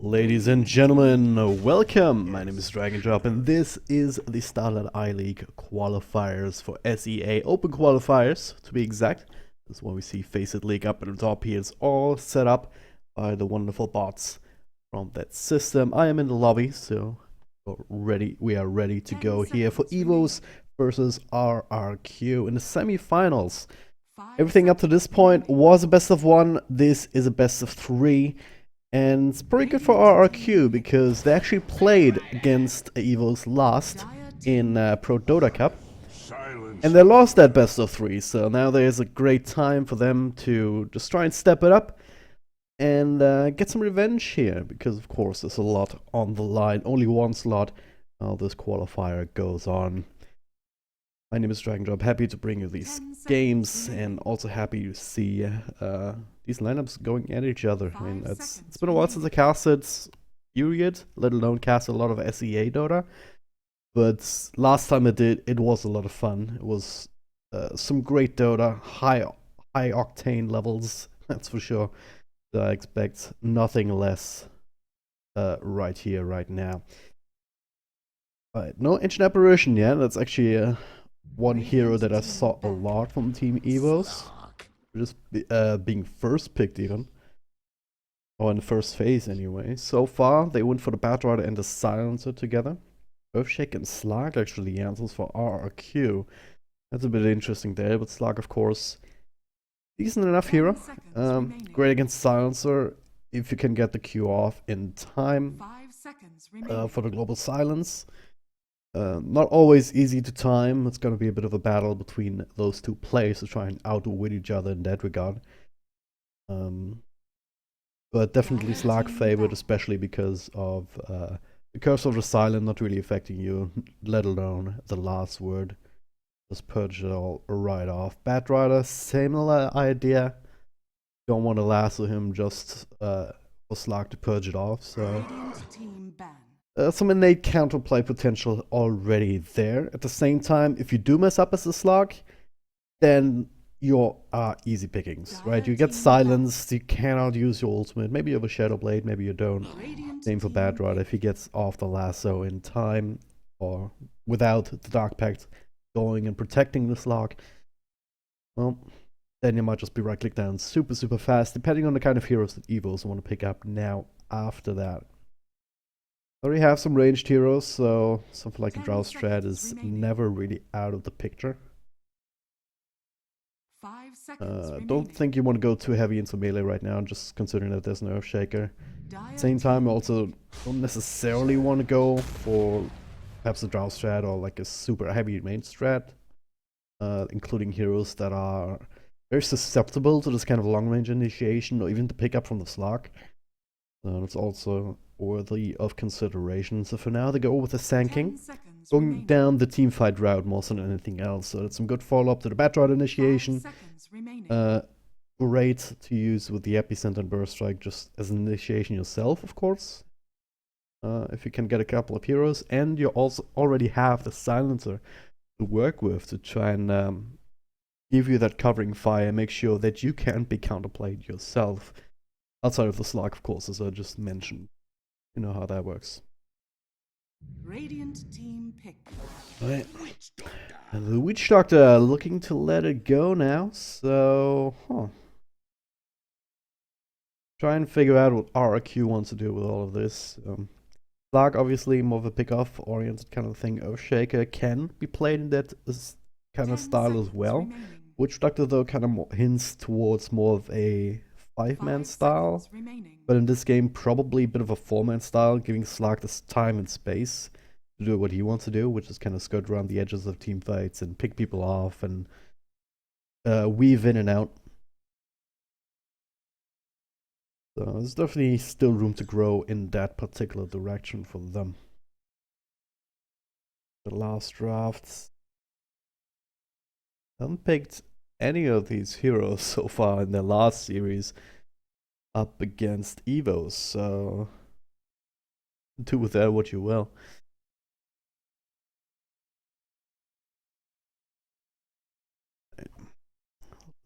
Ladies and gentlemen, welcome! My name is Dragon Drop and this is the Starlight I-League qualifiers for SEA Open Qualifiers, to be exact. This is what we see Faceit League up at the top here. It's all set up by the wonderful bots from that system. I am in the lobby, so we are ready to go here for EVOS versus RRQ in the semifinals. Everything up to this point was a best of one. This is a best of three. And it's pretty good for RRQ because they actually played against EVOS last in Pro Dota Cup. And they lost that best of three, so now there's a great time for them to just try and step it up and get some revenge here, because of course there's a lot on the line. Only one slot while this qualifier goes on. My name is Dragon Drop, happy to bring you these games and also happy to see these lineups going at each other. I mean, it's been a while since I casted period, let alone cast a lot of SEA Dota. But last time I did, it was a lot of fun. It was some great Dota, high octane levels, that's for sure. So I expect nothing less right here, right now. Alright, no Ancient Apparition yet, that's actually one hero that I saw a lot from Team EVOS. Just being first picked even. Or in the first phase anyway. So far, they went for the Batrider and the Silencer together. Earthshake and Slark actually the answers for RRQ. That's a bit interesting there, but Slark of course, decent enough hero. Great against Silencer if you can get the Q off in time for the global silence. Not always easy to time. It's going to be a bit of a battle between those two players to try and outwit each other in that regard. But definitely Slark favored, especially because of the Curse of the Silent not really affecting you, let alone the last word. Just purge it all right off. Batrider, similar idea. Don't want to lasso him just for Slark to purge it off, so... some innate counterplay potential already there. At the same time, if you do mess up as a Slark, then you are easy pickings, right? You get silenced, you cannot use your ultimate. Maybe you have a Shadow Blade, maybe you don't. Same for Batrider if he gets off the lasso in time or without the Dark Pact going and protecting the Slark. Well, then you might just be right-click down super fast, depending on the kind of heroes that EVOs want to pick up now after that. I already have some ranged heroes, so something like a Drow Strat is never really out of the picture. Don't think you want to go too heavy into melee right now, just considering that there's an Earthshaker. At the same time, I also don't necessarily want to go for perhaps a Drow Strat or like a super heavy main strat, including heroes that are very susceptible to this kind of long-range initiation or even to pick up from the Slark. So it's also worthy of consideration. So for now, they go with the Sand going down the teamfight route more than anything else. So it's some good follow-up to the Batrider initiation. Great to use with the Epicenter and Burst Strike just as an initiation yourself, of course. If you can get a couple of heroes, and you also already have the Silencer to work with to try and give you that covering fire, make sure that you can be counterplayed yourself. Outside of the Slark, of course, as I just mentioned. You know how that works. Radiant team pick. Right. And the Witch Doctor looking to let it go now, so... Try and figure out what RRQ wants to do with all of this. Slark, obviously, more of a pick-off oriented kind of thing. Earthshaker can be played in that kind of style as well. Witch Doctor, though, kind of hints towards more of a 5-man style, but in this game probably a bit of a 4-man style, giving Slark this time and space to do what he wants to do, which is kind of skirt around the edges of team fights and pick people off and weave in and out. So there's definitely still room to grow in that particular direction for them. The last drafts haven't picked any of these heroes so far in their last series up against EVOS, so do with that what you will.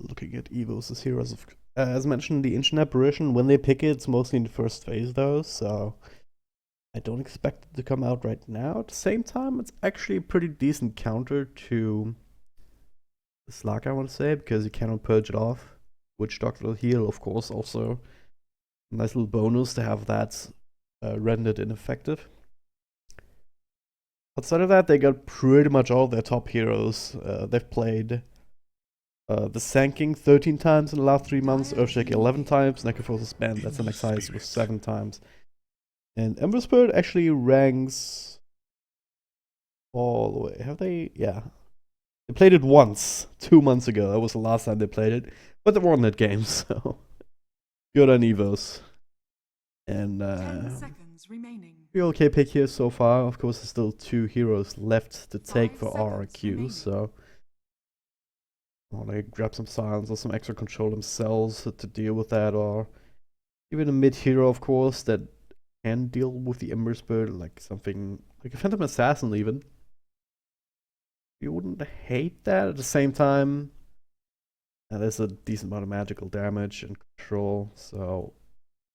Looking at EVOS' heroes, As mentioned, the Ancient Apparition, when they pick it, it's mostly in the first phase though, so I don't expect it to come out right now. At the same time, it's actually a pretty decent counter to the Slug, I want to say, because you cannot purge it off. Witch Doctor will heal, of course, also a nice little bonus to have that rendered ineffective. Outside of that, they got pretty much all their top heroes. They've played the Sanking 13 times in the last 3 months, Earthshake 11 times, Necrophorce's Band, that's the next highest, was 7 times. And Ember Spirit actually ranks all the way. Have they? Yeah. They played it once, 2 months ago. That was the last time they played it. But they won that game, so good on EVOS. And 10 seconds remaining. pretty okay pick here so far. Of course, there's still 2 heroes left to take for RRQ, so they grab some silence or some extra control themselves to deal with that, or even a mid hero, of course, that can deal with the Ember Spirit, like something like a Phantom Assassin even. You wouldn't hate that. At the same time, there's a decent amount of magical damage and control, so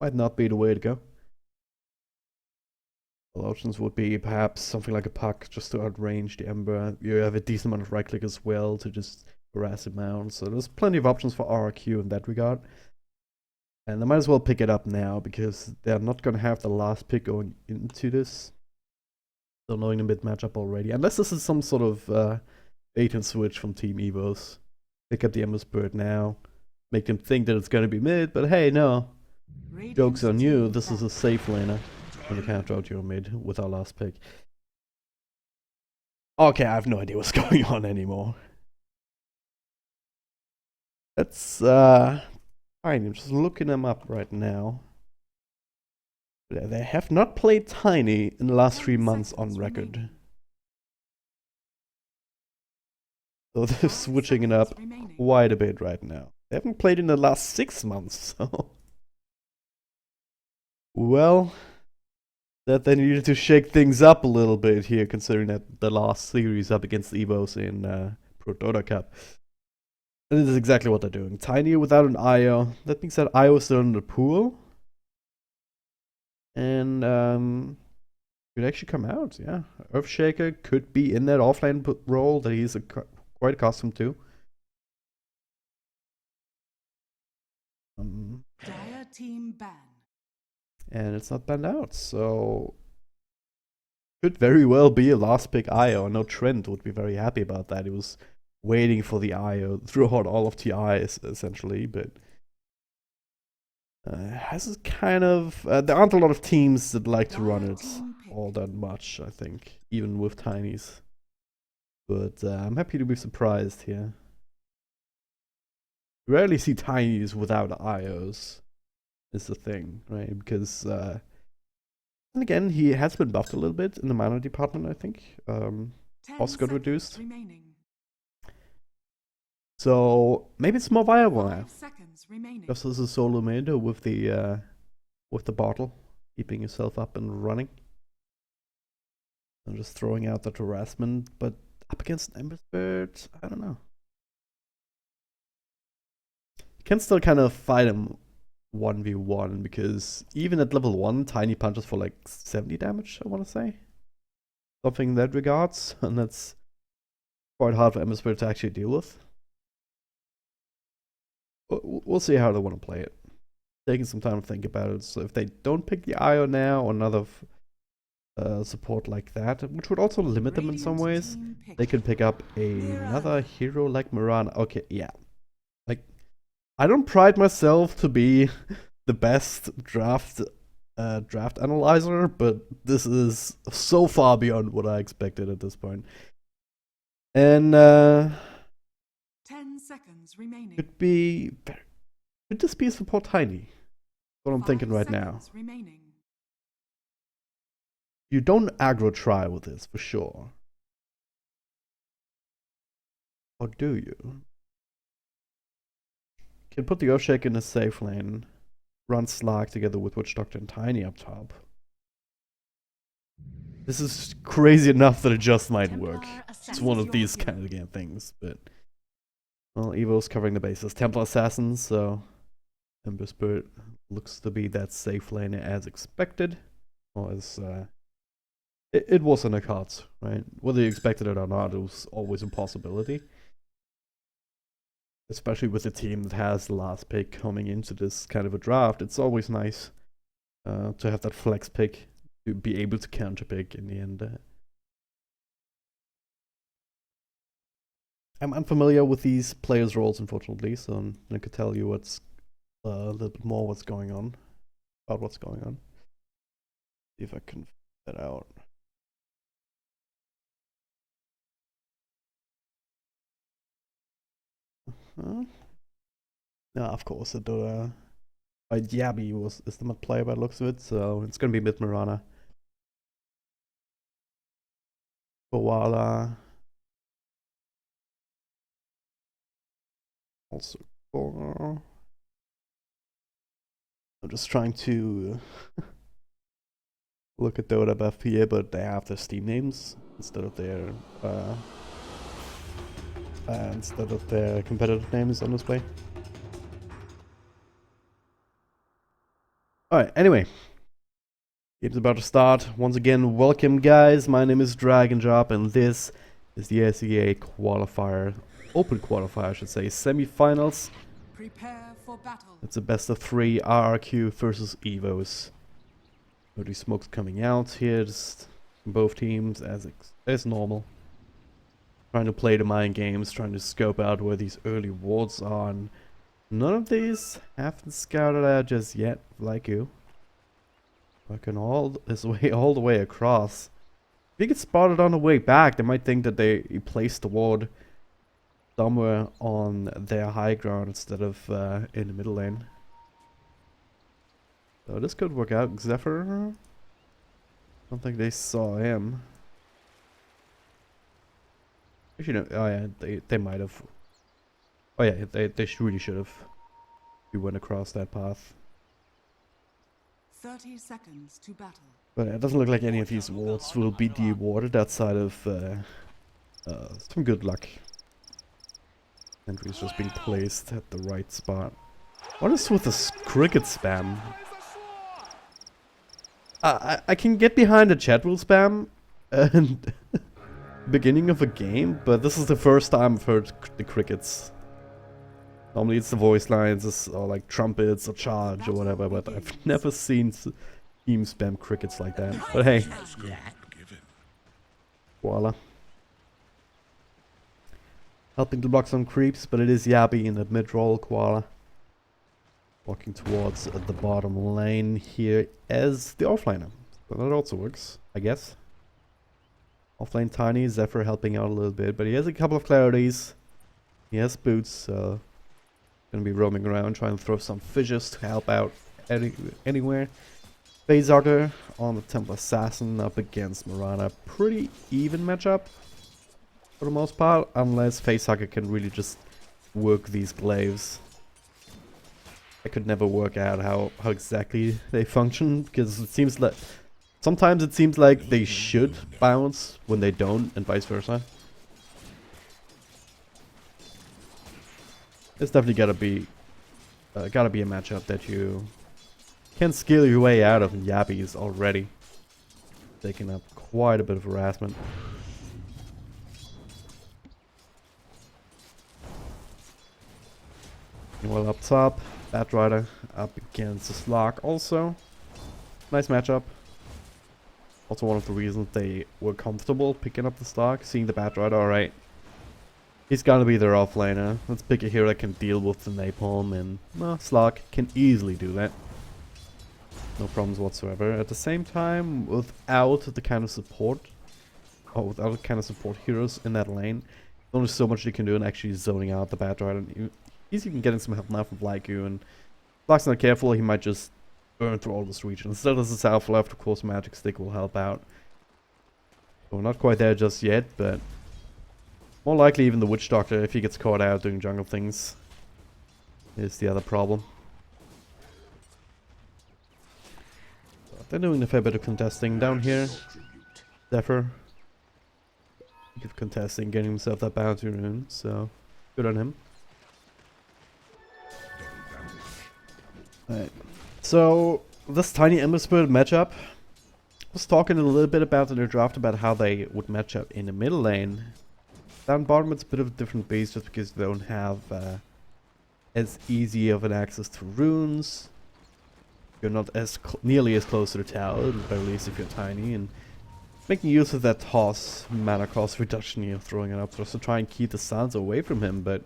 might not be the way to go. Well, options would be perhaps something like a Puck just to outrange the Ember. You have a decent amount of right click as well to just harass him out, so there's plenty of options for RRQ in that regard. And they might as well pick it up now, because they're not going to have the last pick going into this. So knowing the mid matchup already. Unless this is some sort of bait and switch from Team EVOS. Pick up the Ember Spirit now. Make them think that it's going to be mid, but hey, no. Joke's on you, this is a safe laner. And you can't out your mid with our last pick. Okay, I have no idea what's going on anymore. That's fine, I'm just looking them up right now. They have not played Tiny in the last 3 months on record. So they're switching it up quite a bit right now. They haven't played in the last 6 months, so... Well, that they needed to shake things up a little bit here, considering that the last series up against EVOS in Pro Dota Cup. And this is exactly what they're doing. Tiny without an IO. That means that IO is still in the pool. And could actually come out, yeah. Earthshaker could be in that offlane role that he's quite accustomed to. Dire team ban. And it's not banned out, so could very well be a last pick IO. I know Trent would be very happy about that. He was waiting for the IO throughout all of TIs, essentially, but has kind of there aren't a lot of teams that like to run it all that much, I think, even with Tinies. But I'm happy to be surprised here. You rarely see Tinies without IOs, is the thing, right? Because and again, he has been buffed a little bit in the mana department, I think. Also got reduced. Remaining. So maybe it's more viable now. 5 seconds remaining. Just as a solo mid with the bottle, keeping yourself up and running. And just throwing out that harassment, but up against an Ember Spirit, I don't know. You can still kind of fight him 1v1, because even at level 1, Tiny punches for like 70 damage, I want to say. Something in that regards, and that's quite hard for Ember Spirit to actually deal with. We'll see how they want to play it. Taking some time to think about it. So if they don't pick the IO now, or another support like that, which would also limit them in some ways, they could pick up another hero like Mirana. Okay, yeah. Like, I don't pride myself to be the best draft analyzer, but this is so far beyond what I expected at this point. And 10 seconds remaining. could this be a support Tiny? That's what I'm thinking right now. Remaining. You don't aggro try with this, for sure. Or do you? Can put the Earthshake in a safe lane, run Slag together with Witch Doctor and Tiny up top. This is crazy enough that it just might work. It's one of these kind of things, but... Well, EVO's covering the bases. Templar Assassins, so... Ember Spirit looks to be that safe lane as expected. Or as it was in the cards, right? Whether you expected it or not, it was always a possibility. Especially with a team that has the last pick coming into this kind of a draft, it's always nice to have that flex pick to be able to counter pick in the end. I'm unfamiliar with these players' roles, unfortunately, so I could tell you what's a little bit more what's going on. See if I can figure that out. Yeah, of course, the Dota. Yabi is the mid player by the looks of it, so it's gonna be mid Mirana. Koala. Also, I'm just trying to look at Dota buff here, but they have their Steam names instead of their competitive names on display. Alright, anyway. Game's about to start. Once again, welcome guys. My name is Dragon Job, and this is the SEA Qualifier. Open Qualifier, I should say. Semifinals. Prepare for battle. It's a best of 3 RRQ versus EVOS. Dirty smokes coming out here, just from both teams as normal. Trying to play the mind games, trying to scope out where these early wards are. And none of these have been scouted out just yet, like you. Working all his way all the way across. If he gets spotted on the way back, they might think that he placed the ward somewhere on their high ground instead of in the middle lane. So this could work out. Zephyr, I don't think they saw him. Actually, no. Oh yeah, they might have. Oh yeah, they really should have. We went across that path. 30 seconds to battle. But it doesn't look like any of these wards will be dewarded outside of some good luck. Entries just being placed at the right spot. What is with this cricket spam? I can get behind a chat rule spam and beginning of a game, but this is the first time I've heard the crickets. Normally it's the voice lines or like trumpets or charge or whatever, but I've never seen team spam crickets like that. But hey, voila. Helping to block some creeps, but it is Yabi in the mid-roll. Koala walking towards the bottom lane here as the offlaner. So that also works, I guess. Offlane Tiny, Zephyr helping out a little bit, but he has a couple of clarities. He has boots, so gonna be roaming around trying to throw some fishes to help out anywhere. Phasehugger on the Temple Assassin up against Mirana. Pretty even matchup for the most part, unless Phasehugger can really just work these glaives. I could never work out how exactly they function, because it seems like sometimes it seems like they should bounce when they don't, and vice versa. It's definitely gotta be a matchup that you can skill your way out of, and Yabi is already taking up quite a bit of harassment. Well, up top, Batrider up against the Slog also. Nice matchup. Also one of the reasons they were comfortable picking up the Slog, seeing the Batrider, alright. He's gonna be their offlaner. Let's pick a hero that can deal with the Napalm, and well, Slog can easily do that. No problems whatsoever. At the same time, without the kind of support, or without the kind of support heroes in that lane, there's only so much you can do in actually zoning out the Batrider. And he's even getting some help now from Blaiku, and if Slog's not careful, he might just burn through all this region. Instead of the south left, of course, Magic Stick will help out. So we're not quite there just yet, but more likely even the Witch Doctor, if he gets caught out doing jungle things, is the other problem. But they're doing a fair bit of contesting down here. Zephyr, of contesting, getting himself that bounty rune, so good on him. Right. So, this tiny Ember Spirit matchup, I was talking a little bit about in the draft about how they would match up in the middle lane. Down bottom it's a bit of a different base just because they don't have as easy of an access to runes. You're not as nearly as close to the tower, at the very least if you're tiny, and making use of that toss mana cost reduction here, throwing it up just to try and keep the silence away from him, but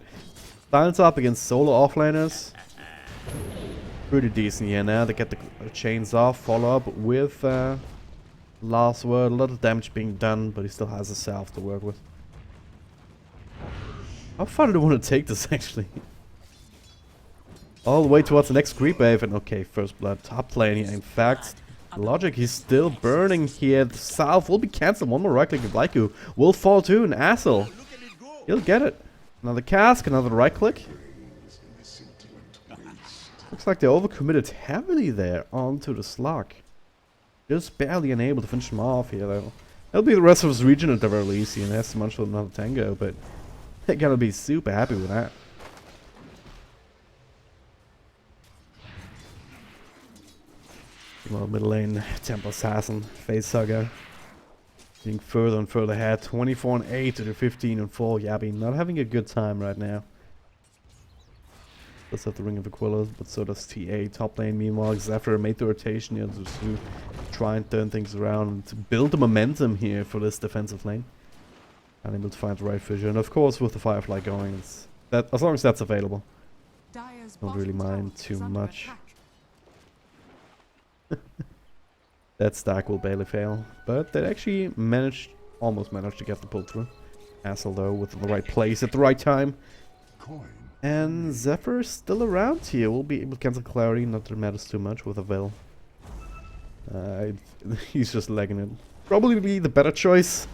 silence up against solo offlaners, pretty decent here now. They get the chains off, follow up with last word, a lot of damage being done, but he still has a self to work with. How far do I want to take this actually? All the way towards the next creep wave, and okay, first blood, top lane here. In fact, logic, he's still burning here. The south will be cancelled. One more right click of Laiku will fall too, an Assel. He'll get it. Another cask, another right click. Looks like they overcommitted heavily there onto the slug. Just barely unable to finish him off here though. That'll be the rest of his region at the very least, and that's much for another tango, but they're gonna be super happy with that. Well, middle lane, Temple Assassin, Face Hugger. Getting further and further ahead. 24 and 8 to the 15 and 4. Yabi not having a good time right now. Does have the Ring of Aquila, but so does TA. Top lane, meanwhile, Zephyr made the rotation here to try and turn things around and to build the momentum here for this defensive lane. Unable to find the right fissure. And of course, with the Firefly going, it's that, as long as that's available, don't really mind too much. That stack will barely fail, but they actually almost managed to get the pull through. Assel though, with the right place at the right time. And Zephyr is still around here. We'll be able to cancel Clarity, not that it matters too much with a Veil. He's just legging it. Probably the better choice.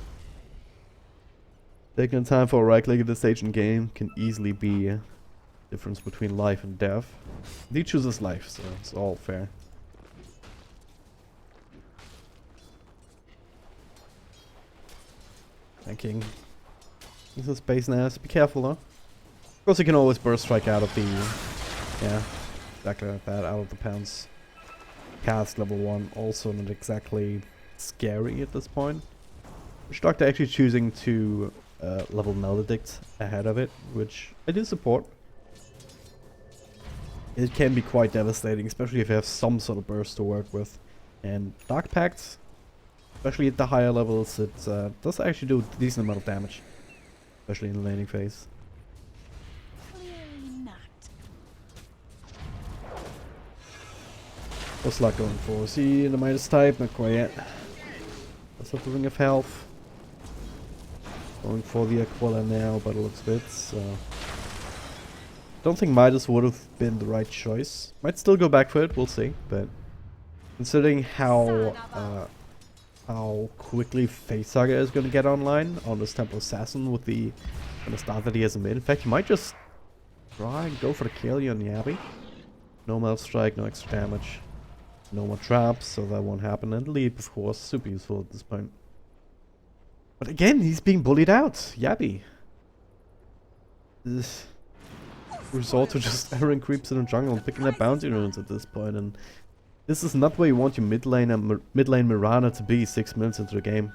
Taking time for a right click at this stage in game can easily be a difference between life and death. He chooses life, so it's all fair. Tanking. This is space now, so be careful though. Of course you can always burst strike out of the, yeah, exactly like that, out of the pounce. Cast level 1, also not exactly scary at this point. Witch Doctor actually choosing to level Maledict ahead of it, which I do support. It can be quite devastating, especially if you have some sort of burst to work with. And Dark Pact, especially at the higher levels, it does actually do a decent amount of damage. Especially in the laning phase. Clearly not. What's luck going for? See the Midas type? Not quite yet. Let's have the Ring of Health. Going for the Aquila now, but it looks good, so... Don't think Midas would have been the right choice. Might still go back for it, we'll see, but... Considering how quickly Facehugger is going to get online on this Temple Assassin with the kind of start that he has made. In fact, he might just try and go for the kill on Yabi. No Melt Strike, no extra damage. No more traps, so that won't happen. And Leap, of course, super useful at this point. But again, he's being bullied out. Yabi. Resort to just errant creeps in the jungle and picking up bounty runes at this point, and this is not where you want your mid lane Mirana to be 6 minutes into the game.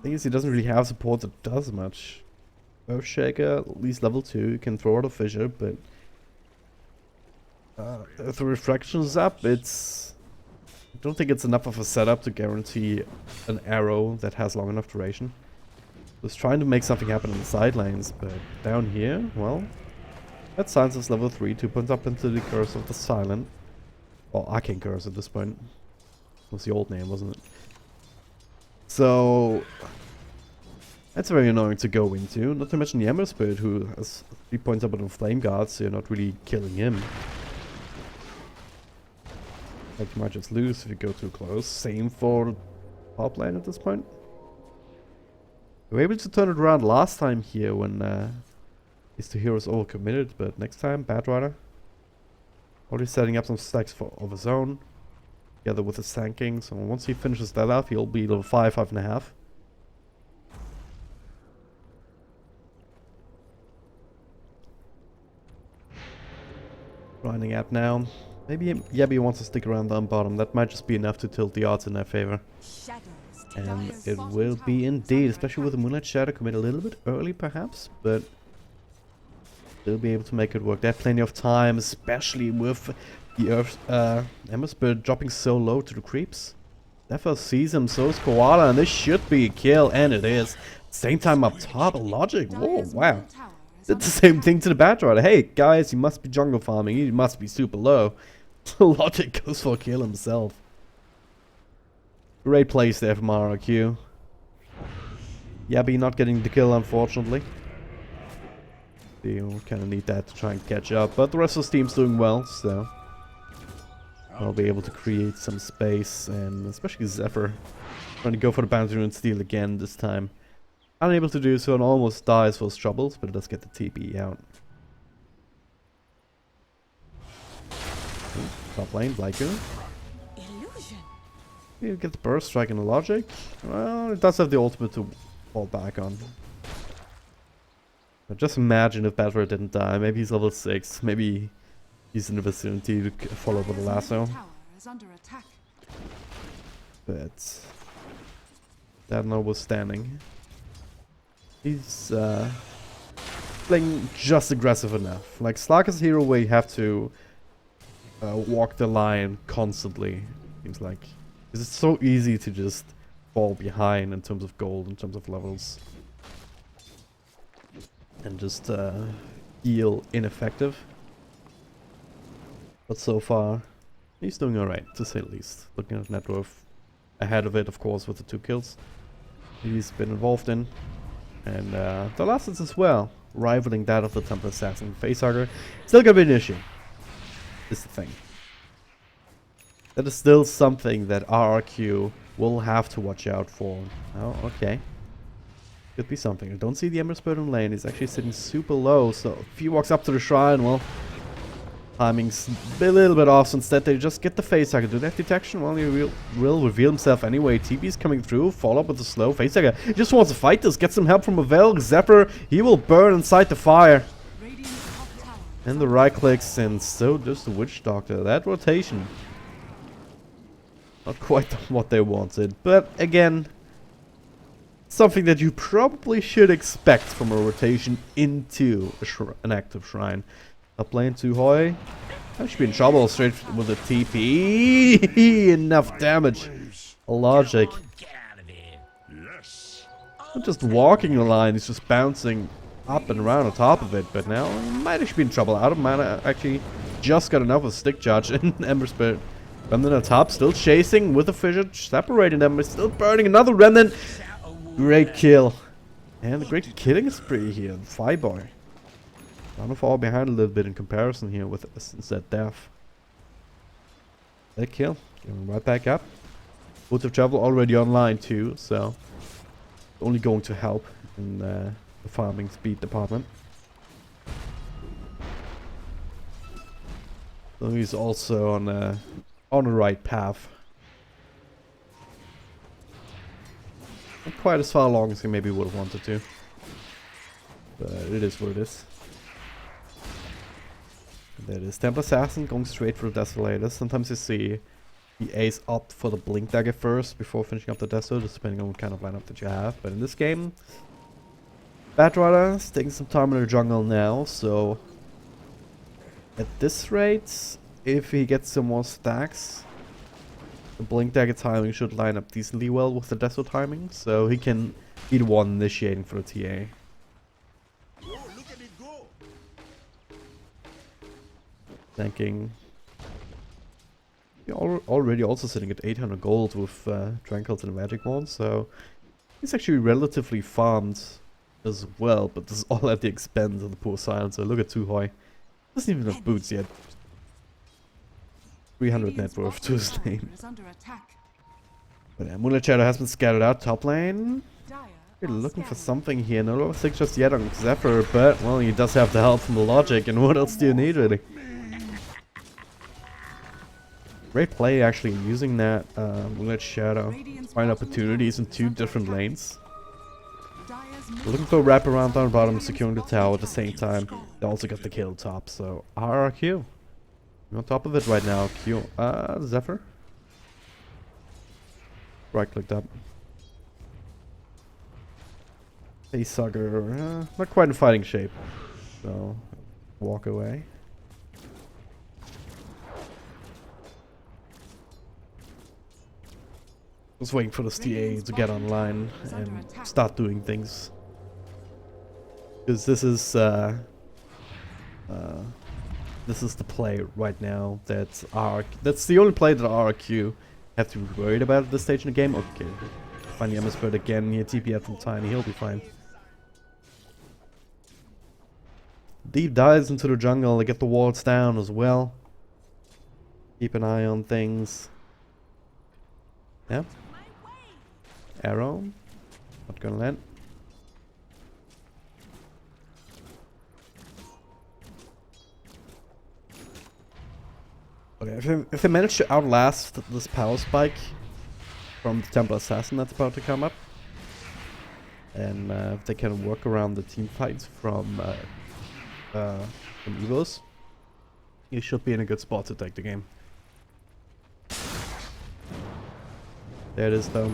Thing is, he doesn't really have support that does much. Earthshaker, at least level 2, you can throw out a fissure, but if the refraction is up, it's... I don't think it's enough of a setup to guarantee an arrow that has long enough duration. Just trying to make something happen in the side lanes, but down here, well... That Silence is level 3, 2 points up into the Curse of the Silent. Well, Arcane Curse at this point. Was the old name, wasn't it? So... That's very annoying to go into. Not to mention the Ember Spirit, who has 3 points up on the Flame Guard, so you're not really killing him. Like, you might just lose if you go too close. Same for top lane at this point. We were able to turn it around last time here when these two heroes overcommitted, but next time, Bad Rider. Already setting up some stacks of his own, together with his tanking, so once he finishes that out, he'll be level 5, 5.5. Grinding out now. Maybe Yabby wants to stick around on bottom. That might just be enough to tilt the odds in their favor. And it will be indeed, especially with the Moonlight Shadow commit a little bit early perhaps, but they'll be able to make it work. They have plenty of time, especially with the Earth Ember Spirit dropping so low to the creeps. Zephyr sees him, so is Koala, and this should be a kill, and it is. Same time up top, Logic. Whoa, wow. Did the same thing to the Batrider. Hey, guys, you must be jungle farming. You must be super low. Logic goes for a kill himself. Great place there from RRQ. Yabby not getting the kill, unfortunately. You kind of need that to try and catch up. But the rest of the team's doing well, so I'll be able to create some space. And especially Zephyr trying to go for the boundary and steal again this time. Unable to do so and almost dies for his troubles, but it does get the TP out. Ooh, top lane, Blyco. You get the burst strike and the Logic. Well, it does have the ultimate to fall back on. But just imagine if Batrider didn't die. Maybe he's level 6. Maybe he's in the vicinity to follow up with a lasso. But that notwithstanding, he's playing just aggressive enough. Like Slark is a hero where you have to walk the line constantly. Seems like. Because it's so easy to just fall behind in terms of gold, in terms of levels. And just heal ineffective. But so far, he's doing alright, to say the least. Looking at net worth ahead of it, of course, with the 2 kills he's been involved in. And the last hits as well, rivaling that of the Temple Assassin. Facehugger, still gonna be an issue. Is the thing. That is still something that RRQ will have to watch out for. Oh, okay. Could be something. I don't see the Ember Spirit in lane. He's actually sitting super low, so if he walks up to the shrine, well, timing's a little bit off. So instead, they just get the Facehugger. Do they have detection? Well, he will reveal himself anyway. TP's coming through. Follow up with the slow Facehugger. He just wants to fight this. Get some help from Avel. Zephyr, he will burn inside the fire. And the right clicks, and so does the Witch Doctor. That rotation. Not quite what they wanted, but again, something that you probably should expect from a rotation into an active shrine. Up lane to Hoi. I should be in trouble straight with a TP. Enough damage. Logic. Not just walking the line, he's just bouncing up and around on top of it, but now he might actually be in trouble. Out of mana, actually just got enough of Stick Charge and Ember Spirit. Remnant on top, still chasing with a fissure, separating them, but still burning another Remnant. Great kill. And a great killing spree here, Fireboy. Trying to fall behind a little bit in comparison here with that death. That kill, going right back up. Boots of Travel already online too, so only going to help in the farming speed department. So he's also on the right path. Not quite as far along as he maybe would have wanted to. But it is what it is. There it is. Temple Assassin going straight for the Desolator. Sometimes you see the Ace opt for the Blink Dagger first before finishing up the Deso, just depending on what kind of lineup that you have. But in this game, Batrider is taking some time in the jungle now, so at this rate, if he gets some more stacks, the Blink Dagger timing should line up decently well with the Deso timing, so he can be the one initiating for the TA. Thanking. Already also sitting at 800 gold with Tranquils and Magic Wand, so he's actually relatively farmed as well, but this is all at the expense of the poor Silencer. Look at Tuhoi. Doesn't even have boots yet. 300 net worth to his name. But yeah, Moonlight Shadow has been scattered out top lane. We're looking for something here. No level 6 just yet on Zephyr, but well, he does have the help from the Logic, and what else do you need really? Great play actually using that Moonlight Shadow. Find opportunities in 2 different lanes. We're looking for a wraparound down bottom, securing the tower at the same time. They also got the kill top, so RRQ. On top of it right now. Q. Zephyr. Right clicked up. Hey, sucker. Not quite in fighting shape. So, walk away. Just waiting for this TA to get online and start doing things. Because this is the play right now. That's the only play that RRQ have to be worried about at this stage in the game. Okay, find the Emissbird again. Here, TP out from Tiny. He'll be fine. Deep dives into the jungle. They get the walls down as well. Keep an eye on things. Yeah. Arrow. Not gonna land. Okay, if they manage to outlast this power spike from the Templar Assassin that's about to come up, and if they can work around the team fights from EVOS, you should be in a good spot to take the game. There it is though.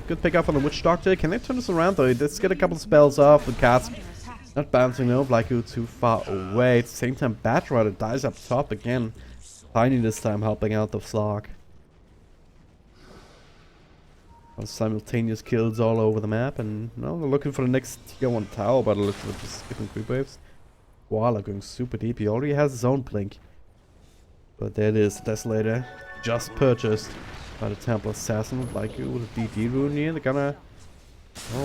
Good pick up on the Witch Doctor. Can they turn this around though? Let's get a couple of spells off with Cats. Not bouncing though, Blacku too far away. At the same time, Bat Rider dies up top again. Tiny this time helping out the Flock. Simultaneous kills all over the map, and no, they're looking for the next tier 1 tower by the looks of it, just skipping creep waves. Koala going super deep. He already has his own blink. But there it is, Desolator just purchased by the Templar Assassin. Blacku with a DD rune here. They're gonna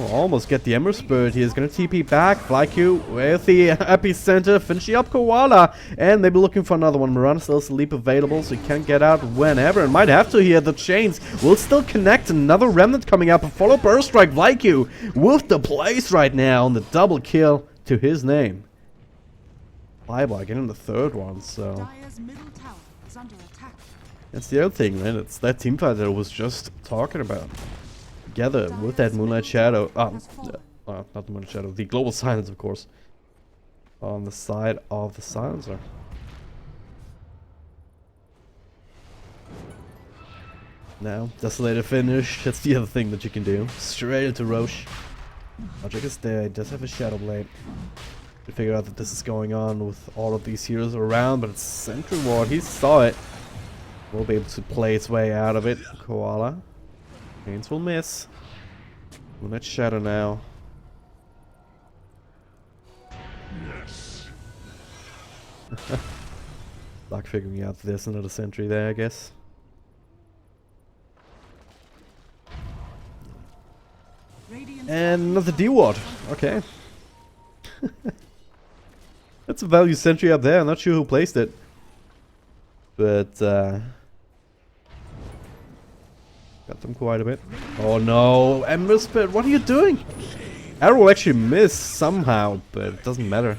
almost get the Emissbird. He is gonna TP back. Blacku with the epicenter, finishing up Koala, and maybe looking for another one. Mirana still has a leap available, so he can get out whenever, and might have to here. The chains will still connect. Another remnant coming up. A follow burst strike. Blacku with the place right now, and the double kill to his name. Fireball getting the third one, so that's the other thing, man. It's that teamfight that I was just talking about. Together with that Moonlight Shadow, not the Moonlight Shadow, the Global Silence, of course, on the side of the Silencer. Now, Desolator finish. That's the other thing that you can do. Straight into Roche. Logic is there. He does have a Shadow Blade. To figure out that this is going on with all of these heroes around, but it's Sentry Ward. He saw it. Will be able to play its way out of it. Koala. Chains will miss. Moonlight Shadow now. Yes. Like figuring out there's another sentry there, I guess. And another D-Ward. Okay. That's a value sentry up there. I'm not sure who placed it. But, got them quite a bit. Oh no, Emissbird, what are you doing? Arrow will actually miss somehow, but it doesn't matter.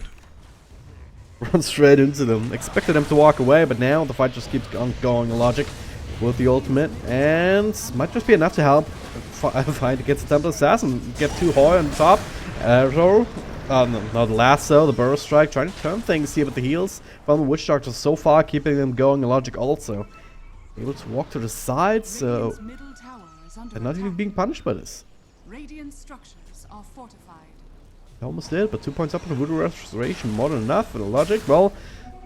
Run straight into them. Expected them to walk away, but now the fight just keeps on going. Logic with the ultimate, and might just be enough to help fight against the Templar Assassin. Get too high on top. Arrow. No, not lasso, the burst strike, trying to turn things here with the heals from the Witch Doctor so far, keeping them going. Logic also able to walk to the side, so they're not even being punished by this. Radiant structures are fortified. They almost did, but 2 points up on the Voodoo Restoration, more than enough for the Logic. Well,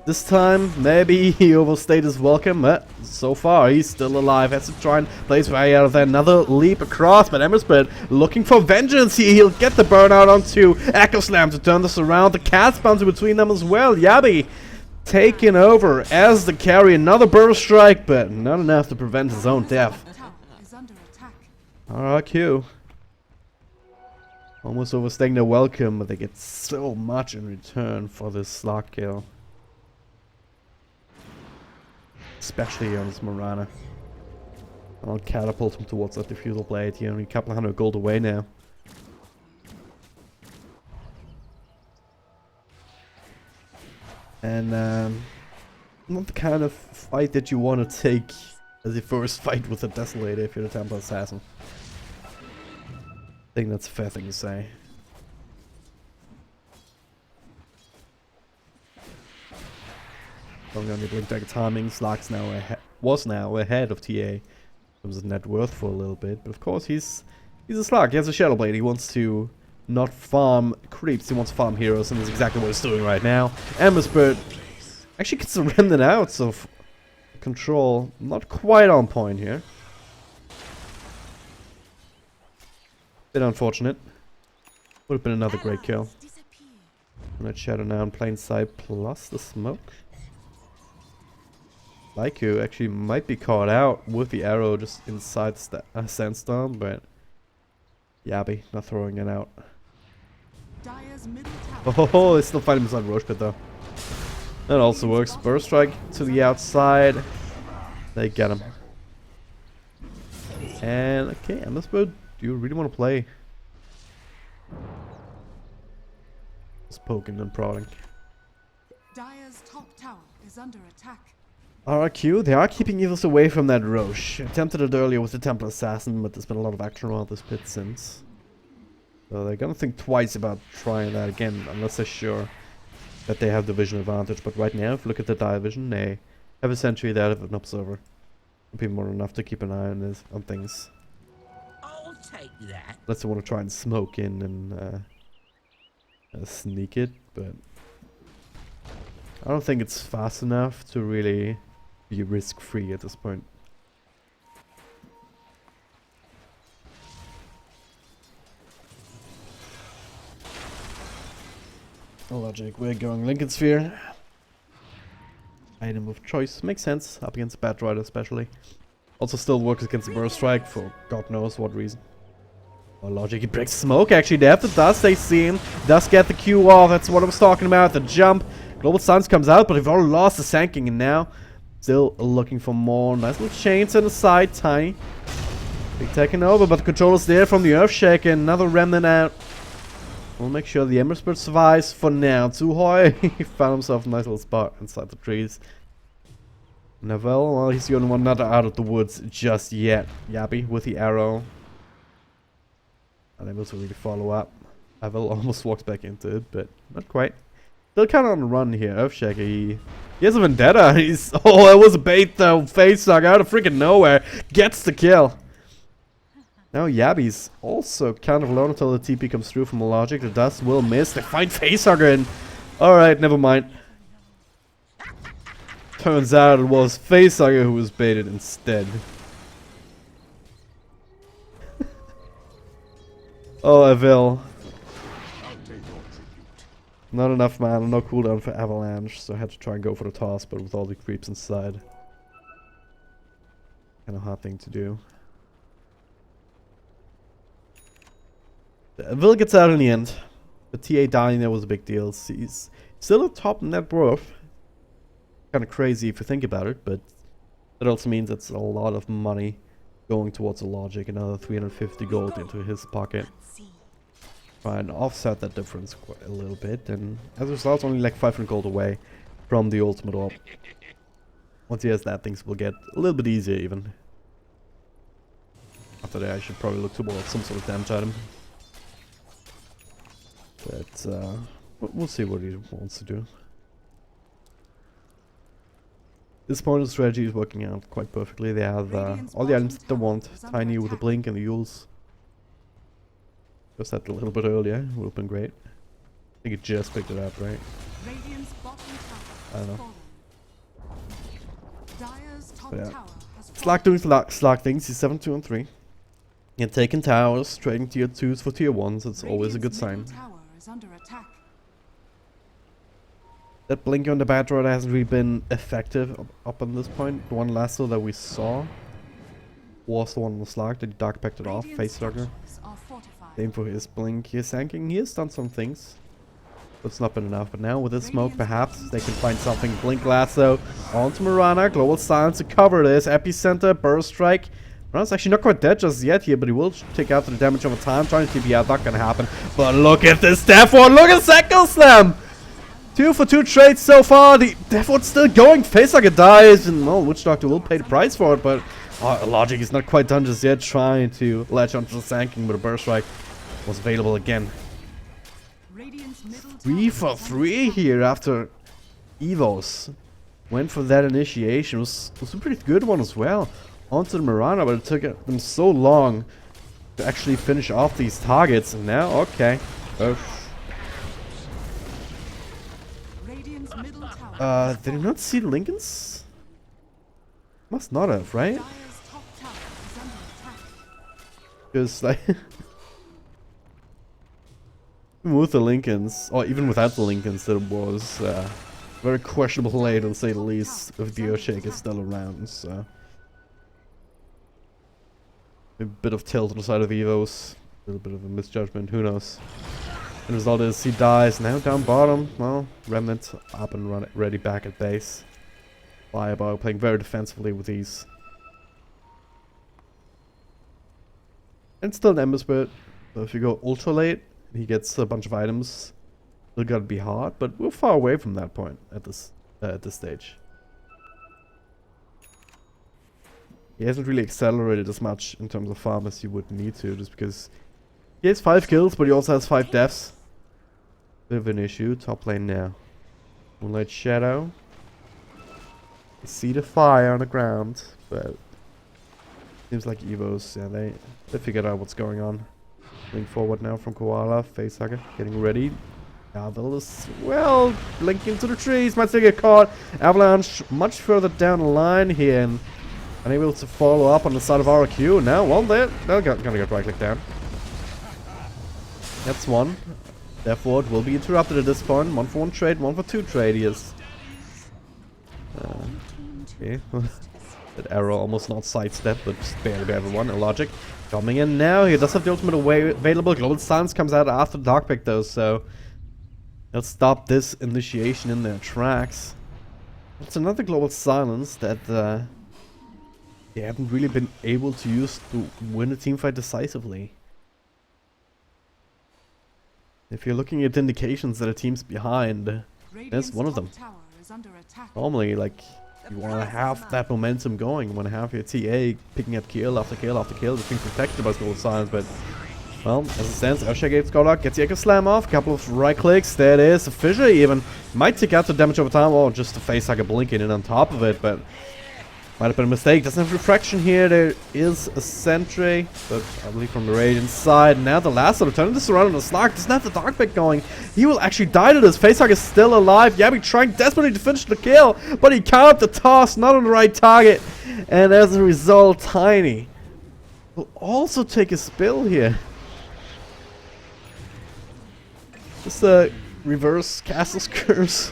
this time maybe he overstayed his welcome, but so far he's still alive. Has to try and play his way out of there. Another leap across, but Emissbird looking for vengeance here. He'll get the burnout onto Echo Slam to turn this around. The Cats bouncing between them as well. Yabi taking over as the carry. Another burst strike, but not enough to prevent his own death. RRQ almost overstaying their welcome, but they get so much in return for this slot kill. Especially on this Mirana. I'll catapult him towards that defusal blade. He only a couple of hundred gold away now. And not the kind of fight that you want to take as your first fight with a Desolator if you're a Templar Assassin. I think that's a fair thing to say. Going on the blink dagger timing, Slug's was now ahead of TA in terms of net worth for a little bit. But of course, he's a Slug. He has a Shadow Blade. He wants to not farm creeps. He wants to farm heroes, and that's exactly what he's doing right now. Ember Spirit actually gets the remnant out of control. Not quite on point here. Bit unfortunate. Would have been another great kill. And that Shadow now in plain sight plus the smoke. Laiku actually might be caught out with the arrow just inside Sandstorm, but Yabi not throwing it out. Oh, they still fight him inside Roche Pit though. That also works. Burst Strike to the outside. They get him. And okay, Emberspurt, do you really want to play? Just poking and prodding. Dire's top tower is under attack. RRQ, they are keeping EVOS away from that Roche. Attempted it earlier with the Templar Assassin, but there's been a lot of action around this pit since. So they're gonna think twice about trying that again, unless they're sure that they have the vision advantage. But right now, if you look at the Dire Vision, they have a sentry there of an observer. It'll be more than enough to keep an eye on things. I'll take that. Unless they want to try and smoke in and sneak it, but I don't think it's fast enough to really be risk-free at this point. Logic, we're going Lincoln Sphere. Item of choice. Makes sense, up against Bat Rider especially. Also still works against the Burst Strike for God knows what reason. Oh, Logic, he breaks smoke actually. They have the dust, they see him. Does get the Q off, that's what I was talking about. The jump. Global Silence comes out, but they've already lost the Sanking, and now still looking for more. Nice little chains on the side, Tiny. Big taking over, but the controller's there from the Earthshaker. Another remnant out. We'll make sure the Ember Spirit survives for now. Tsuhoi, he found himself a nice little spot inside the trees. Neville, well, he's the only one not out of the woods just yet. Yabi with the arrow. Unable to really follow up. Neville almost walks back into it, but not quite. Still kind of on the run here. Earthshaker, he has a vendetta. Oh, it was a bait though. Face Sucker out of freaking nowhere. Gets the kill. Now Yabi's also kind of alone until the TP comes through from Logic. The dust will miss. They find Facehugger and... Alright, never mind. Turns out it was Facehugger who was baited instead. Oh, Avil. Not enough mana, no cooldown for Avalanche, so I had to try and go for the toss, but with all the creeps inside. Kind of hard thing to do. Avil gets out in the end. The TA dying there was a big deal. He's still a top net worth. Kind of crazy if you think about it, but that also means it's a lot of money going towards a Logic, another 350 gold into his pocket. Try and offset that difference quite a little bit, and as a result, only like 500 gold away from the ultimate orb. Once he has that, things will get a little bit easier even. After that, I should probably look towards some sort of damage item. But we'll see what he wants to do. This point of strategy is working out quite perfectly. They have all the items they want. Tiny with the blink and the Yules. Just that a little bit earlier would have been great. I think it just picked it up, right? I don't know. But yeah. Slug doing Slug things. He's 7-2 and 3. And taking towers, trading tier 2s for tier 1s. It's always a good sign. That blink on the Bat Rider hasn't really been effective up on this point. The one last though that we saw was the one on the Slug that he dark packed it off. Facehugger. Same for his blink. He's tanking. He has done some things. But it's not been enough. But now with this smoke, perhaps they can find something. Blink Lasso onto Mirana. Global Silence to cover this. Epicenter, Burst Strike. Mirana's actually not quite dead just yet here, but he will take out the damage over time. Trying to TP out, not gonna happen. But look at this Death Ward. Look at Cycle Slam! 2 for 2 trades so far. The Death Ward's still going. Facehugger dies. And well, Witch Doctor will pay the price for it, but Logic is not quite done just yet. Trying to latch onto the Sanking, but a Burst Strike was available again. 3 for 3 here after EVOS. went for that initiation. Was a pretty good one as well. Onto the Mirana, but it took them so long to actually finish off these targets. And now, okay. Radiant's middle tower. Did you not see Lincoln's? Must not have, right? Dire's top tower is under attack. Because, like, even with the Lincolns, or even without the Lincolns, it was very questionable play, to say the least, if Shake is still around, so. A bit of tilt on the side of EVOS, a little bit of a misjudgment, who knows. The result is he dies, now down bottom. Well, Remnant up and ready back at base. Fireball playing very defensively with these. And still an Ember Spirit, so if you go ultra late, he gets a bunch of items. Still gotta be hard, but we're far away from that point at this stage. He hasn't really accelerated as much in terms of farm as you would need to, just because he has 5 kills, but he also has 5 deaths. Bit of an issue. Top lane now. Moonlight Shadow. You see the fire on the ground, but seems like EVOS, yeah, they figured out what's going on. Link forward now from Koala, Facehugger, getting ready. Avil is, well, blinking to the trees, might still get caught. Avalanche much further down the line here, and unable to follow up on the side of RRQ. Now, well, they're gonna get right click down. That's one. Therefore, it will be interrupted at this point. 1-for-1 trade, 1-for-2 trade he is. Okay. That arrow almost not sidestep, but just barely by everyone. Illogic. Coming in now. He does have the ultimate available. Global Silence comes out after the Dark Pick though, so let's stop this initiation in their tracks. It's another Global Silence that they haven't really been able to use to win a teamfight decisively. If you're looking at indications that a team's behind, there's one of them. Tower is under attack. Normally, like, you want to have that momentum going. You want to have your TA picking up kill after kill after kill, just being protected by Global Silence, but, well, as it stands, Elshagate Skodak gets the Echo Slam off, couple of right clicks, there it is, a Fissure even, might take out the damage over time, or just a Facehugger blinking in on top of it, but might have been a mistake. Doesn't have refraction here. There is a sentry, but I believe from the Radiant side. Now the last of the turn this around on the Snark. Doesn't have the Dark Pick going. He will actually die to this. Facehugger is still alive. Yabby trying desperately to finish the kill, but he can't. The toss not on the right target, and as a result, Tiny will also take a spill here. Just a reverse Castle's Curse.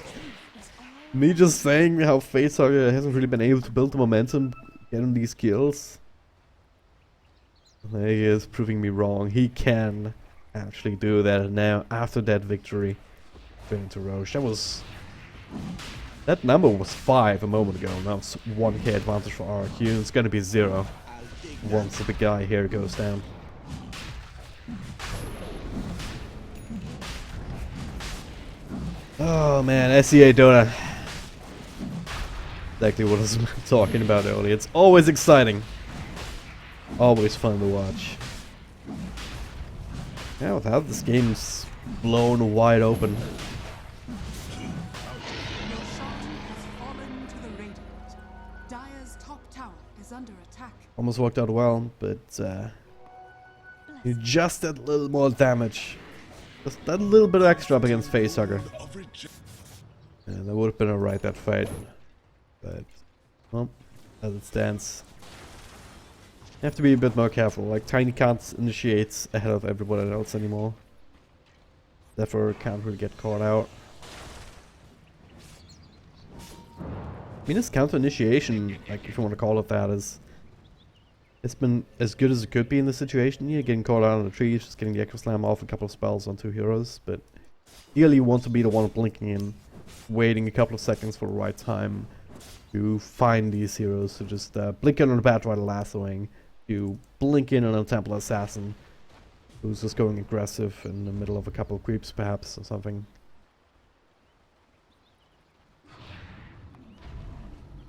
Me just saying how Facehugger hasn't really been able to build the momentum getting these kills. There he is, proving me wrong. He can actually do that, and now after that victory, going to Roche. That number was 5 a moment ago. Now it's 1k advantage for RRQ. It's gonna be 0 once the big guy here goes down. Oh man, SEA Dota. Exactly what I was talking about earlier. It's always exciting. Always fun to watch. Yeah, without this game's blown wide open. Your shot has fallen to the Radiant. Dire's top tower is under attack. Almost worked out well, but you just did a little more damage. Just that little bit extra up against Facehugger. And that would have been alright, that fight. But, well, as it stands, you have to be a bit more careful. Like, Tiny can't initiate ahead of everybody else anymore. Therefore, can't really get caught out. I mean, this counter initiation, like, if you want to call it that, it's been as good as it could be in this situation. You're getting caught out on the trees, just getting the Echo Slam off, a couple of spells on 2 heroes. But ideally, you want to be the one blinking in, waiting a couple of seconds for the right time to find these heroes. So just blink in on the Batrider lassoing, you blink in on a Templar Assassin who's just going aggressive in the middle of a couple of creeps perhaps or something.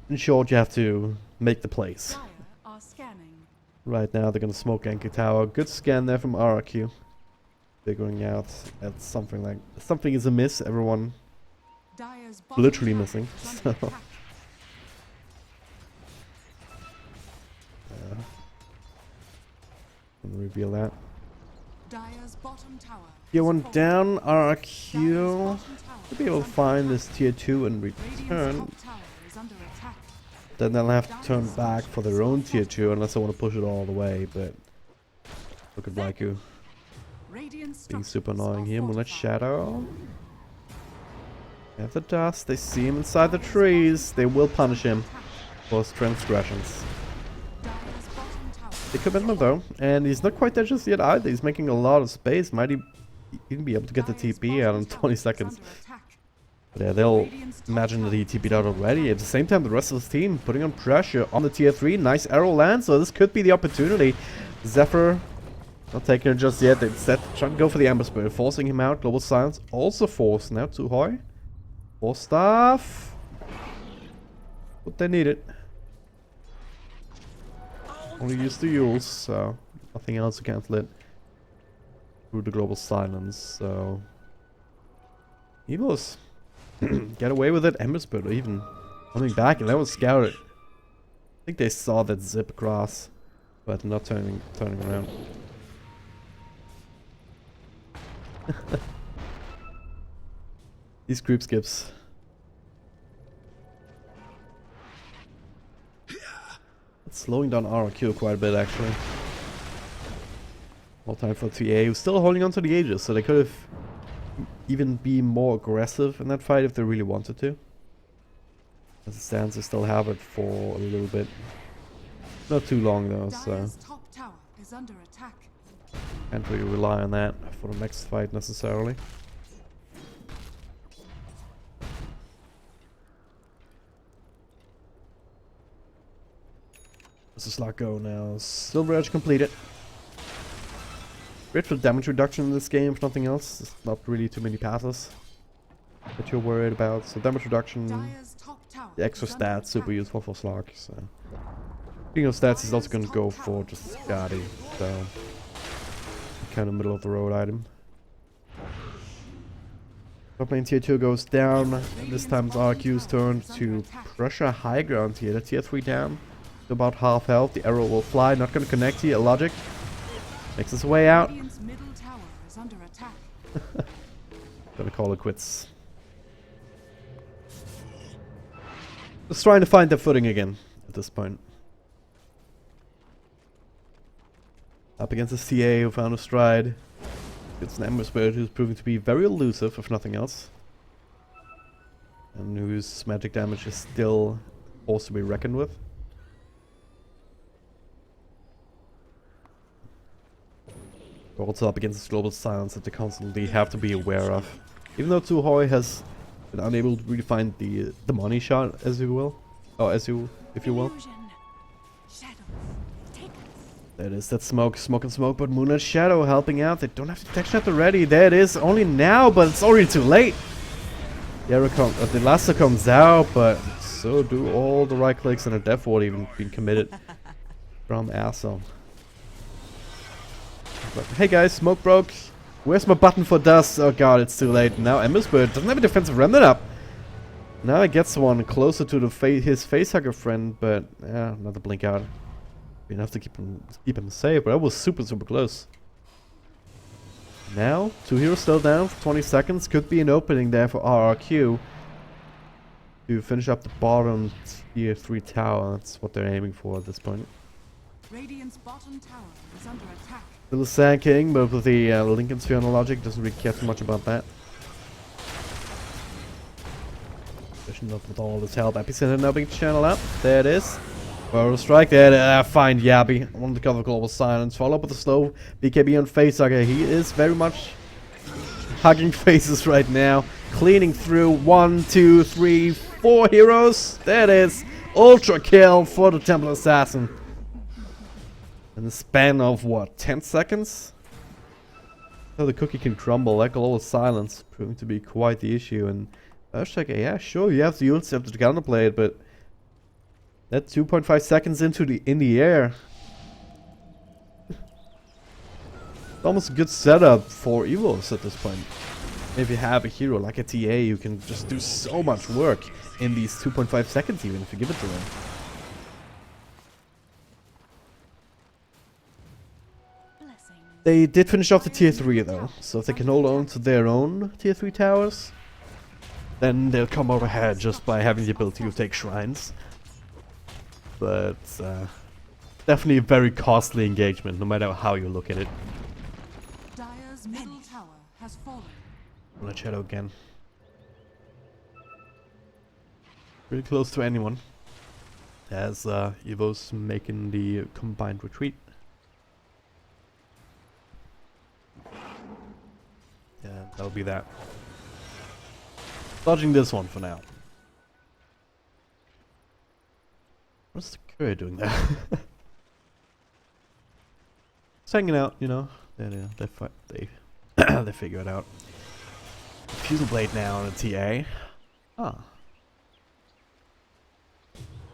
In short, you have to make the plays. Dire are scanning. Right now they're gonna smoke Anki Tower. Good scan there from RRQ. Figuring out that something is amiss. Everyone Dire's bottom literally tower missing. is So under attack. Don't reveal that. Dire's bottom tower. Tier 1 has down, fallen. RRQ. Dire's bottom tower Should be able to is find under this tier 2 and Radiant's return. top tower is under attack. Then they'll have to turn back for their own tier 2 unless I want to push it all the way, but look at Raikou Radiant's being super structures annoying are here. Moonlight fortified. Shadow. They have the dust, they see him inside the trees. They will punish him for his transgressions. Dire's bottom tower They commit him though, and he's not quite there just yet either. He's making a lot of space. Might even be able to get the Dire's TP out bottom in tower 20 is seconds. under attack. But yeah, they'll Radiant's top imagine that he tower TP'd out already. At the same time, the rest of his team putting on pressure on the tier 3. Nice arrow land, so this could be the opportunity. Zephyr not taking it just yet. They're instead trying to go for the Ember Spirit, forcing him out. Global Silence also forced now to Hoi. More stuff. What they needed. Only used the Yules, so nothing else to cancel it. Through the Global Silence, so EVOS get away with it. Ember Spirit even coming back, and that was scouted. I think they saw that zip across, but not turning around. These creep skips. It's slowing down RRQ quite a bit actually. More time for TA, who's still holding on to the Aegis, so they could have even be more aggressive in that fight if they really wanted to. As it stands, they still have it for a little bit. Not too long though, so Dire's top tower is under attack. can't really rely on that for the next fight necessarily. This is Slot go now. Silver Edge completed. Great for damage reduction in this game, if nothing else. There's not really too many passes that you're worried about. So damage reduction, Dire's top tower the extra is under stats, super attack. useful for Slog. So speaking of stats, he's also going to go for just Skadi. So kind of middle of the road item. Top lane tier 2 goes down. This time it's RQ's turn to pressure high ground here. The tier 3 down to about half health. The arrow will fly, not going to connect here. Logic makes his way out. Radiant's middle tower is under attack. Gonna call it quits. Just trying to find their footing again at this point. Up against this TA who found a stride. It's an Ember Spirit who's proving to be very elusive, if nothing else. And whose magic damage is still forced to be reckoned with. But also up against this global silence that they constantly have to be aware of. Even though Tuhoi has been unable to really find the money shot, as you will. Oh, if you will. Illusion. Shadows. Take us. There it is, that smoke, but Moonlight Shadow helping out. They don't have detection at the ready. There it is, only now, but it's already too late. The Lasso comes out, but so do all the right clicks and a death ward even being committed from Asel. But hey guys, smoke broke. Where's my button for dust? Oh god, it's too late. Now Ember Spirit doesn't have a defensive remnant up. Now he gets one closer to the his facehugger friend, but yeah, another blink out. Be enough to keep him safe, but that was super close. Now, 2 heroes still down for 20 seconds. Could be an opening there for RRQ to finish up the bottom tier 3 tower. That's what they're aiming for at this point. Radiant's bottom tower is under attack. Little Sand King, but with the Lincoln Sphere on the logic, doesn't really care too much about that. Especially not with all this help. Epicenter now being channeled up. There it is. Well, strike there. Fine, Yabi. Wanted to cover global silence. Follow up with a slow BKB on Facehugger. He is very much hugging faces right now. Cleaning through 1, 2, 3, 4 heroes. There it is. Ultra kill for the Temple Assassin. In the span of what, 10 seconds? So the cookie can crumble. That global silence proving to be quite the issue. And yeah, sure, you have the ults, you have to counterplay it, but that 2.5 seconds in the air. Almost a good setup for EVOS at this point. If you have a hero like a TA, you can just do so much work in these 2.5 seconds even if you give it to them. They did finish off the tier 3 though, so if they can hold on to their own tier 3 towers, then they'll come out ahead just by having the ability to take shrines. But definitely a very costly engagement, no matter how you look at it. Dire's middle tower has fallen. Moonlight Shadow again. Pretty close to anyone. As EVOS making the combined retreat. Yeah, that'll be that. Dodging this one for now. What's the courier doing there? Just hanging out, you know. They they figure it out. Fusion Blade now on a TA. Ah.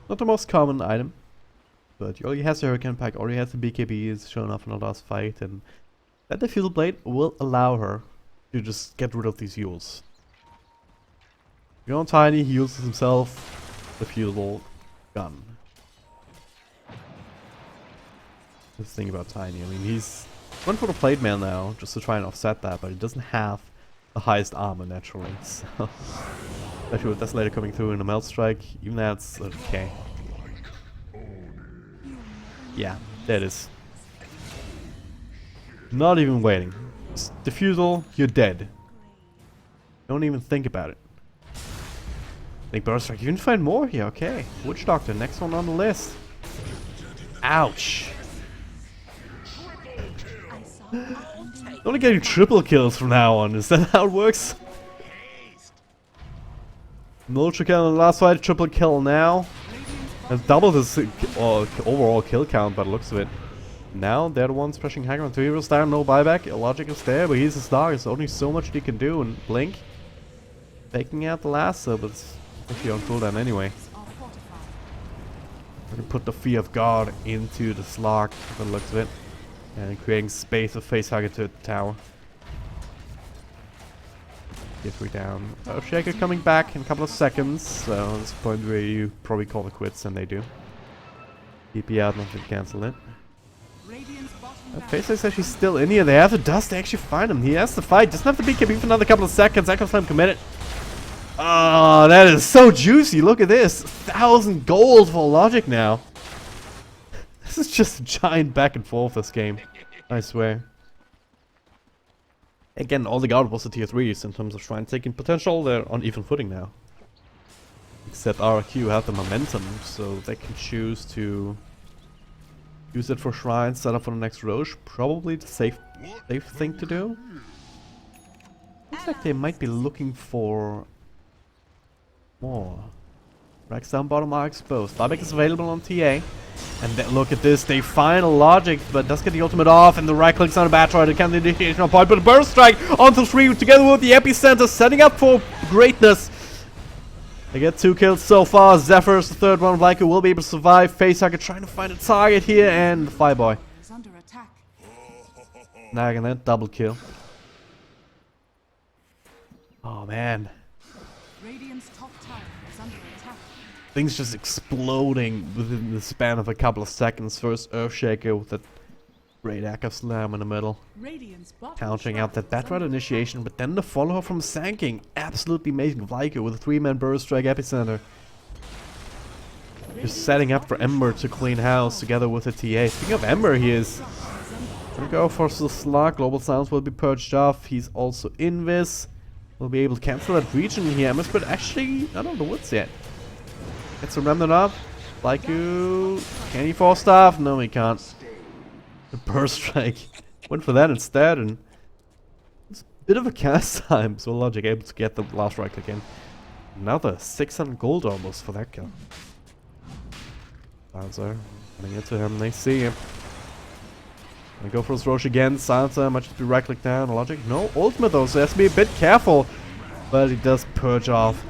Not the most common item, but he already has the Hurricane Pack, already has the BKB, is shown off in the last fight, and that Diffusal Blade will allow her to just get rid of these heals. You know, Tiny heals himself, Diffusal, gun. This thing about Tiny, I mean, he's went for the Plate Mail now, just to try and offset that, but he doesn't have the highest armor naturally, so... Especially with Desolator coming through in a Melt Strike, even that's okay. Yeah, there it is. Not even waiting. Just Diffusal, you're dead. Don't even think about it. Think Burst Strike, you can find more here, okay. Witch Doctor, next one on the list. Ouch. Only getting triple kills from now on, is that how it works? Military kill in the last fight, triple kill now. Has doubled his overall kill count by the looks of it. Now they're the ones pushing Hacker. 2 heroes down, no buyback. Logic is there, but he's a star. There's only so much he can do. And Blink taking out the lasso, but it's actually on cooldown anyway. We're gonna put the Fear of God into the slog by the looks of it. And creating space of face hugger to the tower. Get 3 down. Shaker coming back in a couple of seconds, so this is the point where you probably call it quits, and they do. DP out, not to cancel it. Face is actually still in here. They have the dust, they actually find him. He has to fight, doesn't have to be BKB for another couple of seconds. Echo Flame committed. Oh, that is so juicy. Look at this. 1,000 gold for Logic now. This is just a giant back and forth this game. I swear. Again, all they got was the tier 3s in terms of shrine taking potential. They're on even footing now. Except RRQ have the momentum, so they can choose to use it for shrines, set up for the next Roche. Probably the safe thing to do. Looks like they might be looking for more. Racks down bottom are exposed. Buyback is available on TA. And then look at this, they find a Logic, but does get the ultimate off, and the right clicks on the Batroid, it can't the initiation point, but a Burst Strike onto 3 together with the Epicenter, setting up for greatness. They get 2 kills so far. Zephyr is the third one. Lyko will be able to survive. Facehugger trying to find a target here, and the Fireboy. Nagging that, double kill. Oh man. Things just exploding within the span of a couple of seconds. First Earthshaker with that great Echo Slam in the middle. Countering out that Batroid initiation, but then the follow-up from Sanking. Absolutely amazing. Lyko with a 3-man Burst Strike Epicenter. Just setting up for Ember to clean house together with a TA. Speaking of Ember, he is gonna go for the slug. Global Sounds will be purged off. He's also Invis. Will be able to cancel that region here. Emmer's but actually not on the woods yet. Gets a remnant up. Lyko. Can he force stuff? No, he can't. The Burst Strike. Went for that instead, and it's a bit of a cast time. So Logic able to get the last right click in. Another 600 gold almost for that kill. Silencer running into him. They see him. Gonna go for his Roche again. Silencer might just be right click down. Logic. No ultimate though, so he has to be a bit careful. But he does purge off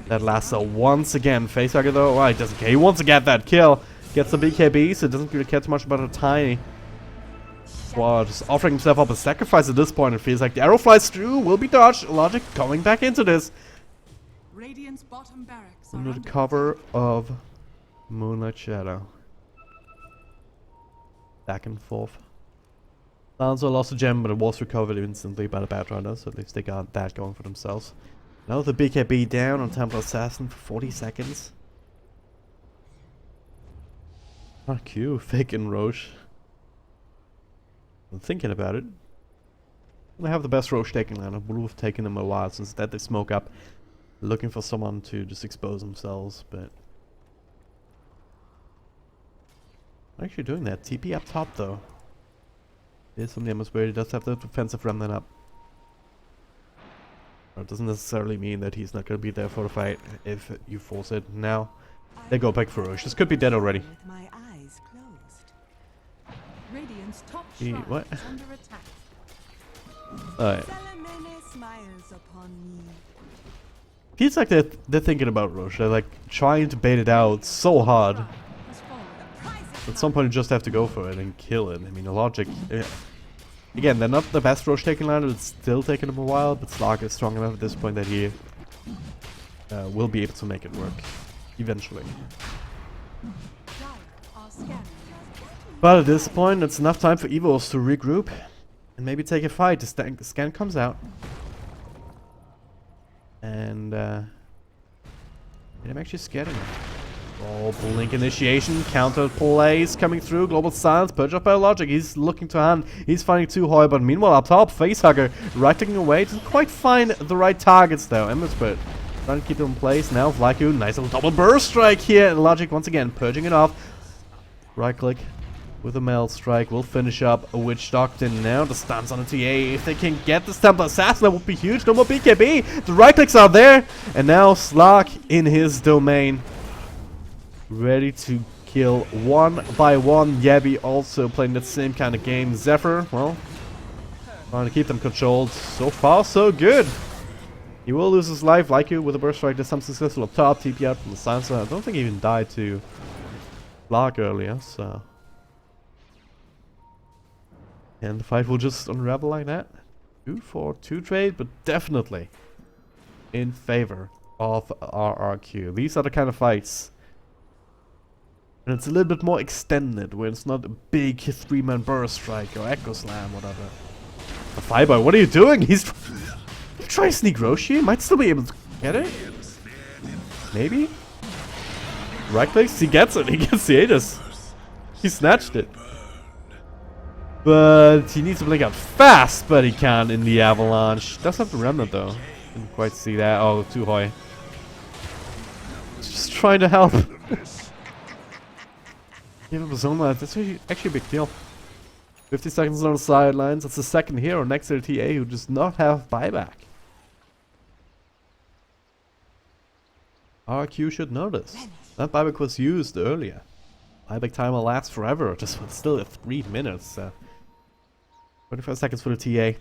that lasso once again. Facehugger though, well, he doesn't care. He wants to get that kill. Gets the BKB, so it doesn't really care too much about a Tiny. Wow, just offering himself up a sacrifice at this point. It feels like the arrow flies through, will be dodged. Logic coming back into this. Under the cover of Moonlight Shadow. Back and forth. Lanzo lost a gem, but it was recovered instantly by the Batrunner, so at least they got that going for themselves. Now the BKB down on Temple Assassin for 40 seconds. RRQ, Fake and Roche. I'm thinking about it. They have the best Roche taking line. It would have taken them a while since that they smoke up. Looking for someone to just expose themselves, but... actually doing that. TP up top though. There's some damage where he does have the defensive remnant up. But it doesn't necessarily mean that he's not going to be there for the fight if you force it. Now, they go back for Roche. This could be dead already. With my eyes closed. Radiant's top He, shrine what? is under attack. Salamene smiles upon me. Feels like they're thinking about Roche. They're like trying to bait it out so hard. Has fallen. At some point you just have to go for it and kill it. I mean, the logic... again, they're not the best Roche taking line. It's still taking them a while, but Slark is strong enough at this point that he will be able to make it work. Eventually. Dire are scanning. But at this point, it's enough time for EVOS to regroup and maybe take a fight. The scan comes out. And I'm actually scared of him. Oh, blink initiation, counter plays coming through, global silence, purge of biologic. He's looking to hand, he's finding two Hoy, but meanwhile up top, Facehugger right-clicking away, doesn't quite find the right targets though. Emberspirit trying to keep them in place. Now Vlaku, nice little double burst strike here. Logic once again purging it off. Right click with a Meld Strike will finish up a Witch Doctor. Now the stance on the TA. If they can get this Temple Assassin, that would be huge. No more BKB. The right clicks are there. And now Slark in his domain. Ready to kill one by one. Yabi also playing that same kind of game. Zephyr, well, trying to keep them controlled. So far, so good. He will lose his life, like you, with a burst strike. There's some successful up top. TP out from the silencer. I don't think he even died to Slark earlier, so. And the fight will just unravel like that. 2-4-2 trade, but definitely in favor of RRQ. These are the kind of fights. And it's a little bit more extended, where it's not a big 3-man burst strike or echo slam, whatever. The Fiber, what are you doing? He's trying to sneak Roche. Might still be able to get it. Maybe. Right clicks, he gets it. He gets the Aegis. He snatched it. But he needs to blink out fast, but he can't in the avalanche. Does have the remnant though. Didn't quite see that. Oh, too high. Just trying to help. Give him a zone life. That's actually a big deal. 50 seconds on the sidelines. That's the second hero next to the TA who does not have buyback. RRQ should know this. That buyback was used earlier. Buyback timer lasts forever. Just still at 3 minutes. 25 seconds for the TA.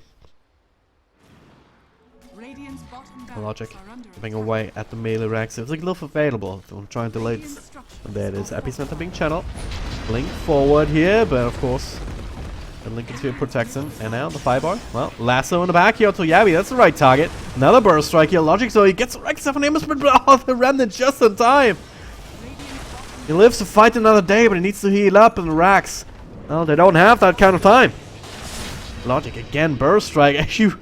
Radiant's bottom Logic. barracks are under Giving attack. away at the melee racks. There's a glove available. Don't try and delay it. Radiant structures And there it is. are Epicenter being channeled. Blink forward here, but of course, the Lincoln Sphere protects him. And now the Firebar. Well, lasso in the back here to Yabi. That's the right target. Another burst strike here. Logic, so he gets right stuff on him. But oh, the remnant just in time. He lives to fight another day, but he needs to heal up in the racks. Well, they don't have that kind of time. Logic again, burst strike. Actually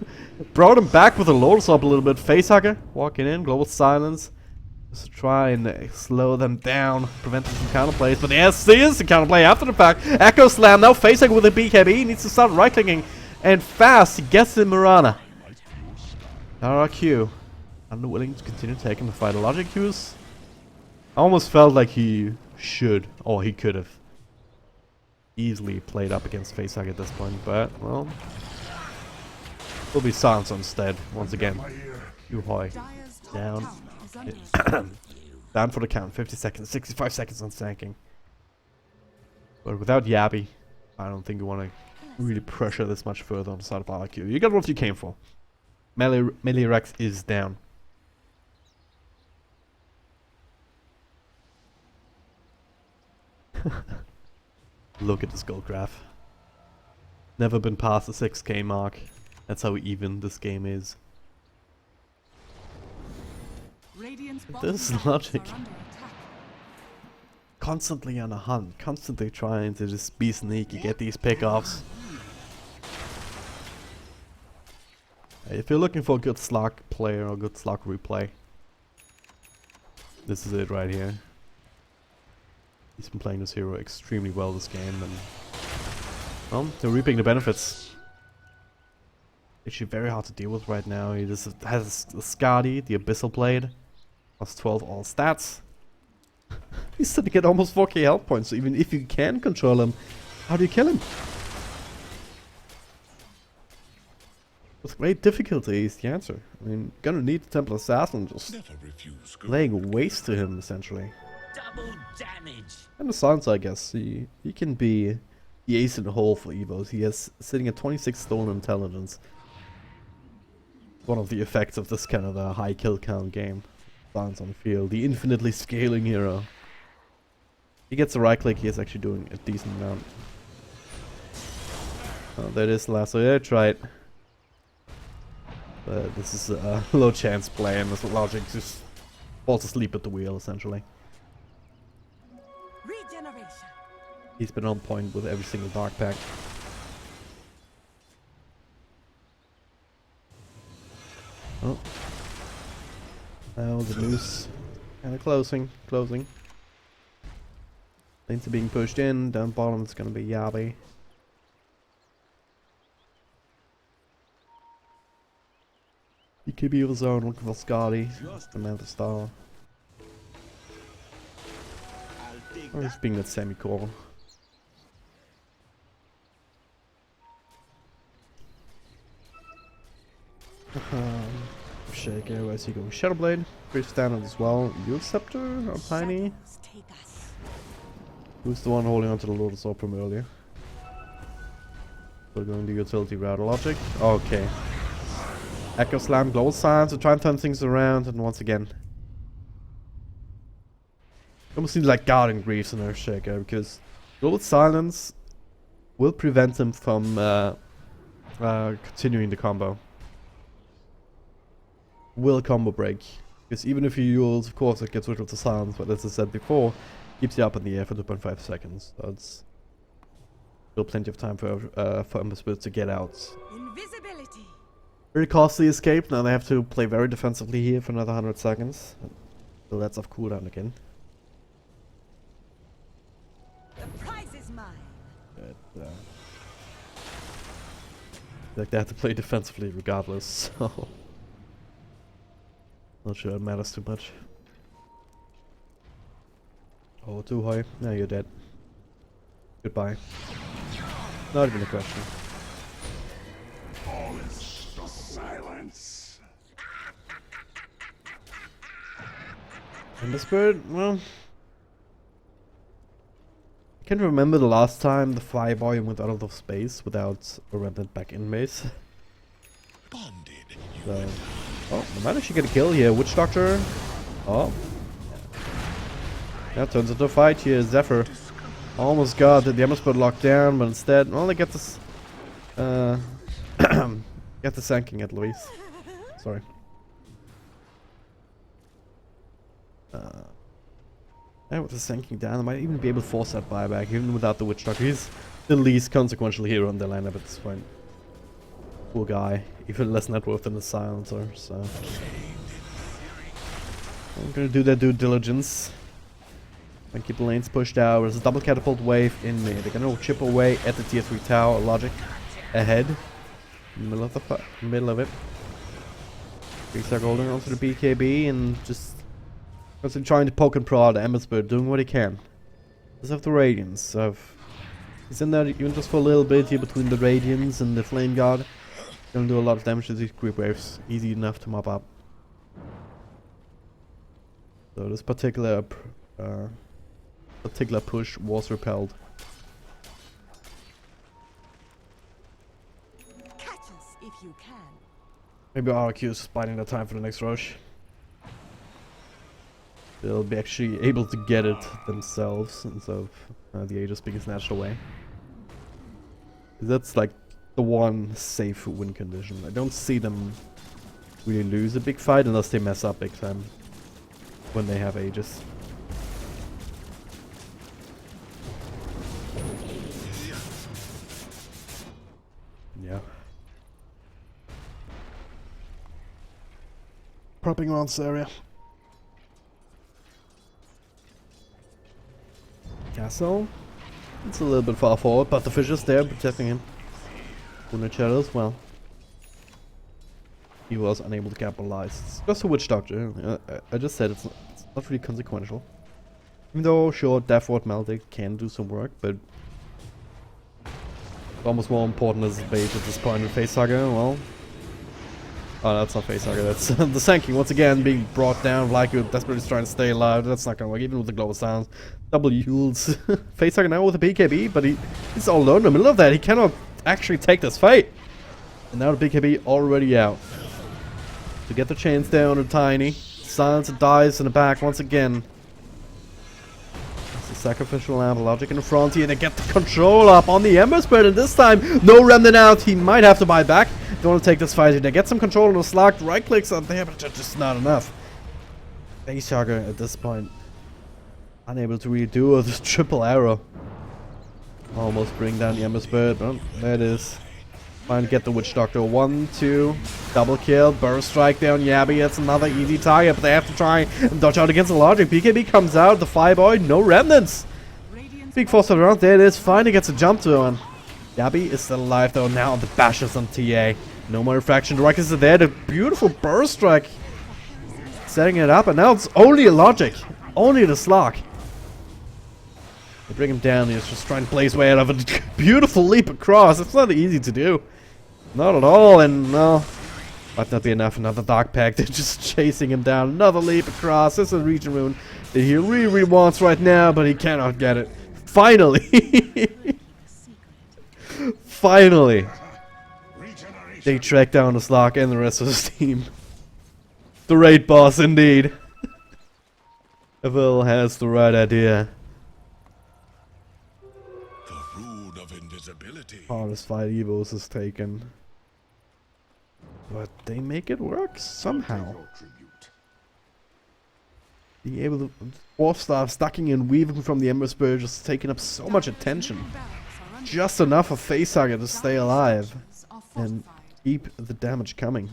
brought him back with a Lotus up a little bit. Facehugger walking in, global silence. Just to try and slow them down, prevent them from counterplays. But there's the counterplay after the fact. Echo Slam, now Facehugger with a BKB. He needs to start right-clicking. And fast, he gets in Mirana. RRQ, unwilling to continue taking the fight. Logic use. I almost felt like he should, or he could have easily played up against Facehugger at this point, but, well, will be silence instead, once again. Yuhoi Dire's top down. tower is under attack. Down for the count, 50 seconds, 65 seconds on stacking. But without Yabi, I don't think you want to really pressure this much further on the side of RRQ. You got what you came for. Melee Rex is down. Look at this gold graph. Never been past the 6k mark. That's how even this game is. Radiant's This bottom Logic. barracks are under attack. Constantly on a hunt, constantly trying to just be sneaky, get these pickoffs. If you're looking for a good slug player or good slug replay, this is it right here. He's been playing this hero extremely well this game, and well, they're reaping the benefits. Actually very hard to deal with right now. He just has the Skadi, the Abyssal Blade, plus 12 all stats. He's sitting at almost 4k health points, so even if you can control him, how do you kill him? With great difficulty is the answer. I mean, gonna need the Templar Assassin just laying waste to him, essentially. Double damage. And the Silence, I guess. He can be the ace in the hole for EVOS. He is sitting at 26 stolen intelligence. One of the effects of this kind of a high kill count game. Silence on the field. The infinitely scaling hero. He gets a right click, he is actually doing a decent amount. Oh, that is the last. So yeah, try it. But this is a low chance play, and this logic just falls asleep at the wheel, essentially. Regeneration. He's been on point with every single dark pack. Oh. Now the noose kind of closing. Lanes are being pushed in, down bottom it's gonna be Yabi. EKB of his own, looking for Skadi, the Manta Star. Or he's being that semi-core. Shaker, where's he going? Shadowblade, pretty standard as well. Youth Scepter or Tiny? Take us. Who's the one holding onto the Lotus Orb from earlier? We're going the utility route logic. Okay. Echo Slam, Global Silence to try and turn things around, and once again. Almost seems like Guardian Greaves in Earthshaker, because Global Silence will prevent him from continuing the combo. Will combo break. Because even if you use, of course, it gets rid of the silence, but as I said before, keeps you up in the air for 2.5 seconds. So it's still plenty of time for Ember Spirit to get out. Invisibility. Very costly escape. Now they have to play very defensively here for another 100 seconds. So that's off cooldown again. The prize is mine. But, like they have to play defensively regardless, so not sure it matters too much. Oh, too high. Now you're dead. Goodbye. Not even a question. Silence. And the Spirit, well, I can't remember the last time the Fire Boy went out of space without a remnant back in base. So, oh, we might actually get a kill here. Witch Doctor. Oh. Yeah, turns into a fight here. Zephyr almost got the Ember Spirit locked down, but instead, well, they get this. Get the sanking at Luis. Sorry. And with the sanking down, I might even be able to force that buyback, even without the Witch Doctor. He's the least consequential hero on the lineup at this point. Poor guy. Even less net worth than the Silencer, so I'm gonna do their due diligence and keep the lanes pushed out. There's a double catapult wave in mid. They're gonna chip away at the tier 3 tower. Logic ahead. Middle of it. Freestyle holding onto the BKB and just constantly trying to poke and prod Ember Spirit, doing what he can. Just have the Radiance. So he's in there even just for a little bit here between the Radiance and the Flame Guard. Gonna do a lot of damage to these creep waves. Easy enough to mop up. So this particular push was repelled. Catch us if you can. Maybe RRQ is biding their time for the next rush. They'll be actually able to get it themselves instead of the Aegis being snatched away. That's like the one safe win condition. I don't see them really lose a big fight unless they mess up big time when they have Aegis. Yeah. cropping around this area. Castle. It's a little bit far forward, but the fish is there protecting him. Moonlight Shadow as well. He was unable to capitalize. It's just a Witch Doctor. I just said it's not really consequential. Even though, sure, Death Ward Maldic can do some work, but it's almost more important as a bait at this point with Facehugger. Well, oh, that's not Facehugger, that's the Sanking once again being brought down like you're desperately trying to stay alive. That's not gonna work, even with the Global Sounds. Double Yules. Facehugger now with a BKB, but he's all alone in the middle of that. He cannot actually take this fight. And now the BKB already out. To get the chains down to Tiny. Silence dies in the back once again. It's a sacrificial lamp, logic in the front here. They get the control up on the Ember Spirit, and this time no remnant out. He might have to buy back. Don't want to take this fight here. They get some control on the Slug. Right clicks up there, but that's just not enough. Facehugger at this point unable to really do this triple arrow. Almost bring down the Ember Spirit, but there it is. Trying to get the Witch Doctor. 1, 2, double kill, burst strike down Yabby. That's another easy target, but they have to try and dodge out against the logic. BKB comes out, the Fireboy, no remnants. Big force around, there it is. Finally gets a jump to him. Yabby is still alive though, now the bashes on TA. No more refraction, the Ruckus is there, the beautiful burst strike. Setting it up, and now it's only a logic. Only the Slug. They bring him down, he's just trying to play his way out of a beautiful leap across. It's not easy to do. Not at all, and no. Might not be enough. Another Dark Pact. They're just chasing him down. Another leap across. This is a region rune that he really wants right now, but he cannot get it. Finally! Finally! They track down the Slug and the rest of his team. The raid boss, indeed. Evil has the right idea. Hardest fight EVOS is taken. But they make it work somehow. Being able to Dwarf stacking and weaving from the Ember Spirit just taking up so much attention. Just enough for Facehugger to stay alive and keep the damage coming.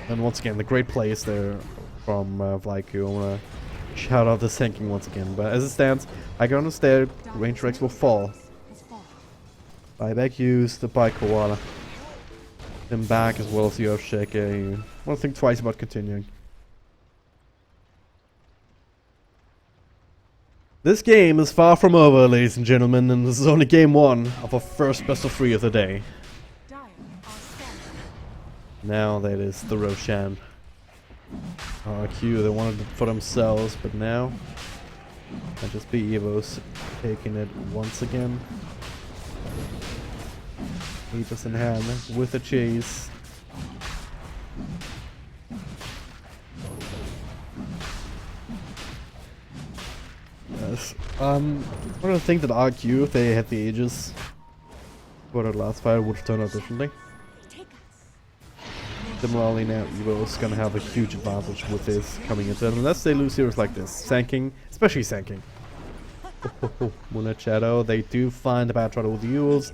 And once again, the great plays there from Vlaiku. I wanna shout out the sinking once again, but as it stands, I can understand range Rex will fall. Buyback used by Koala. Him back as well as the Earthshaker. You want to think twice about continuing. This game is far from over, ladies and gentlemen, and this is only game 1 of our first best of 3 of the day. Now that is the Roshan. RRQ, they wanted it for themselves, but now might just be EVOS taking it once again. Aegis in hand with a chase. Yes. I don't think that RRQ, if they had the Aegis for the last fight, would have turned out differently. Similarly now, EVO is gonna have a huge advantage with this coming into it, unless they lose heroes like this. Sanking, especially Sanking. Moonlight Shadow, they do find the Bad Trotter with the Yules.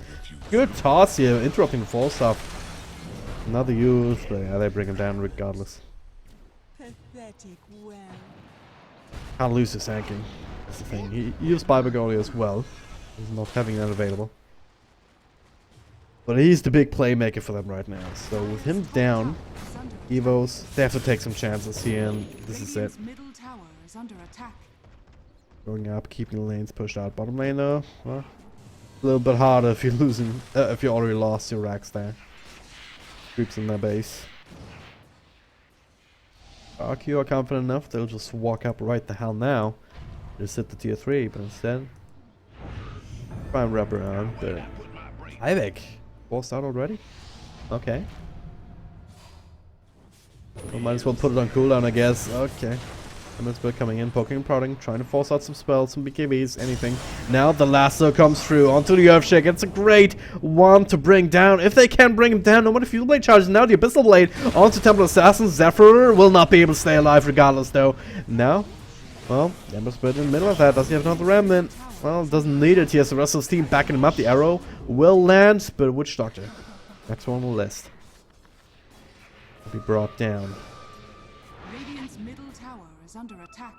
Good toss here, interrupting the fall stuff. Another Yules, but yeah, they bring him down regardless. Pathetic well. Can't lose to Sanking. That's the thing. He used Bibagoli as well. He's not having that available. But he's the big playmaker for them right now. So with him down, EVOS, they have to take some chances here, and this is it. Going up, keeping the lanes pushed out. Bottom lane though, well, a little bit harder if you're losing, if you already lost your racks there. Creeps in their base. RQ are confident enough, they'll just walk up right the hell now. Just hit the tier 3, but instead, try and wrap around. But Ivek. Forced out already? Okay. We might as well put it on cooldown, I guess. Okay. Ember coming in, poking and prodding, trying to force out some spells, some BKBs, anything. Now the lasso comes through onto the Earthshake. It's a great one to bring down. If they can bring him down, no matter Fuel Blade charges. Now the Abyssal Blade onto Temple Assassin. Zephyr will not be able to stay alive regardless, though. Now, well, the Ember Spirit in the middle of that. Does he have another Remnant? Well, doesn't need it. He has the rest of his team backing him up. The arrow will land, but Witch Doctor. Next one on the list. be brought down. Radiant's middle tower is under attack.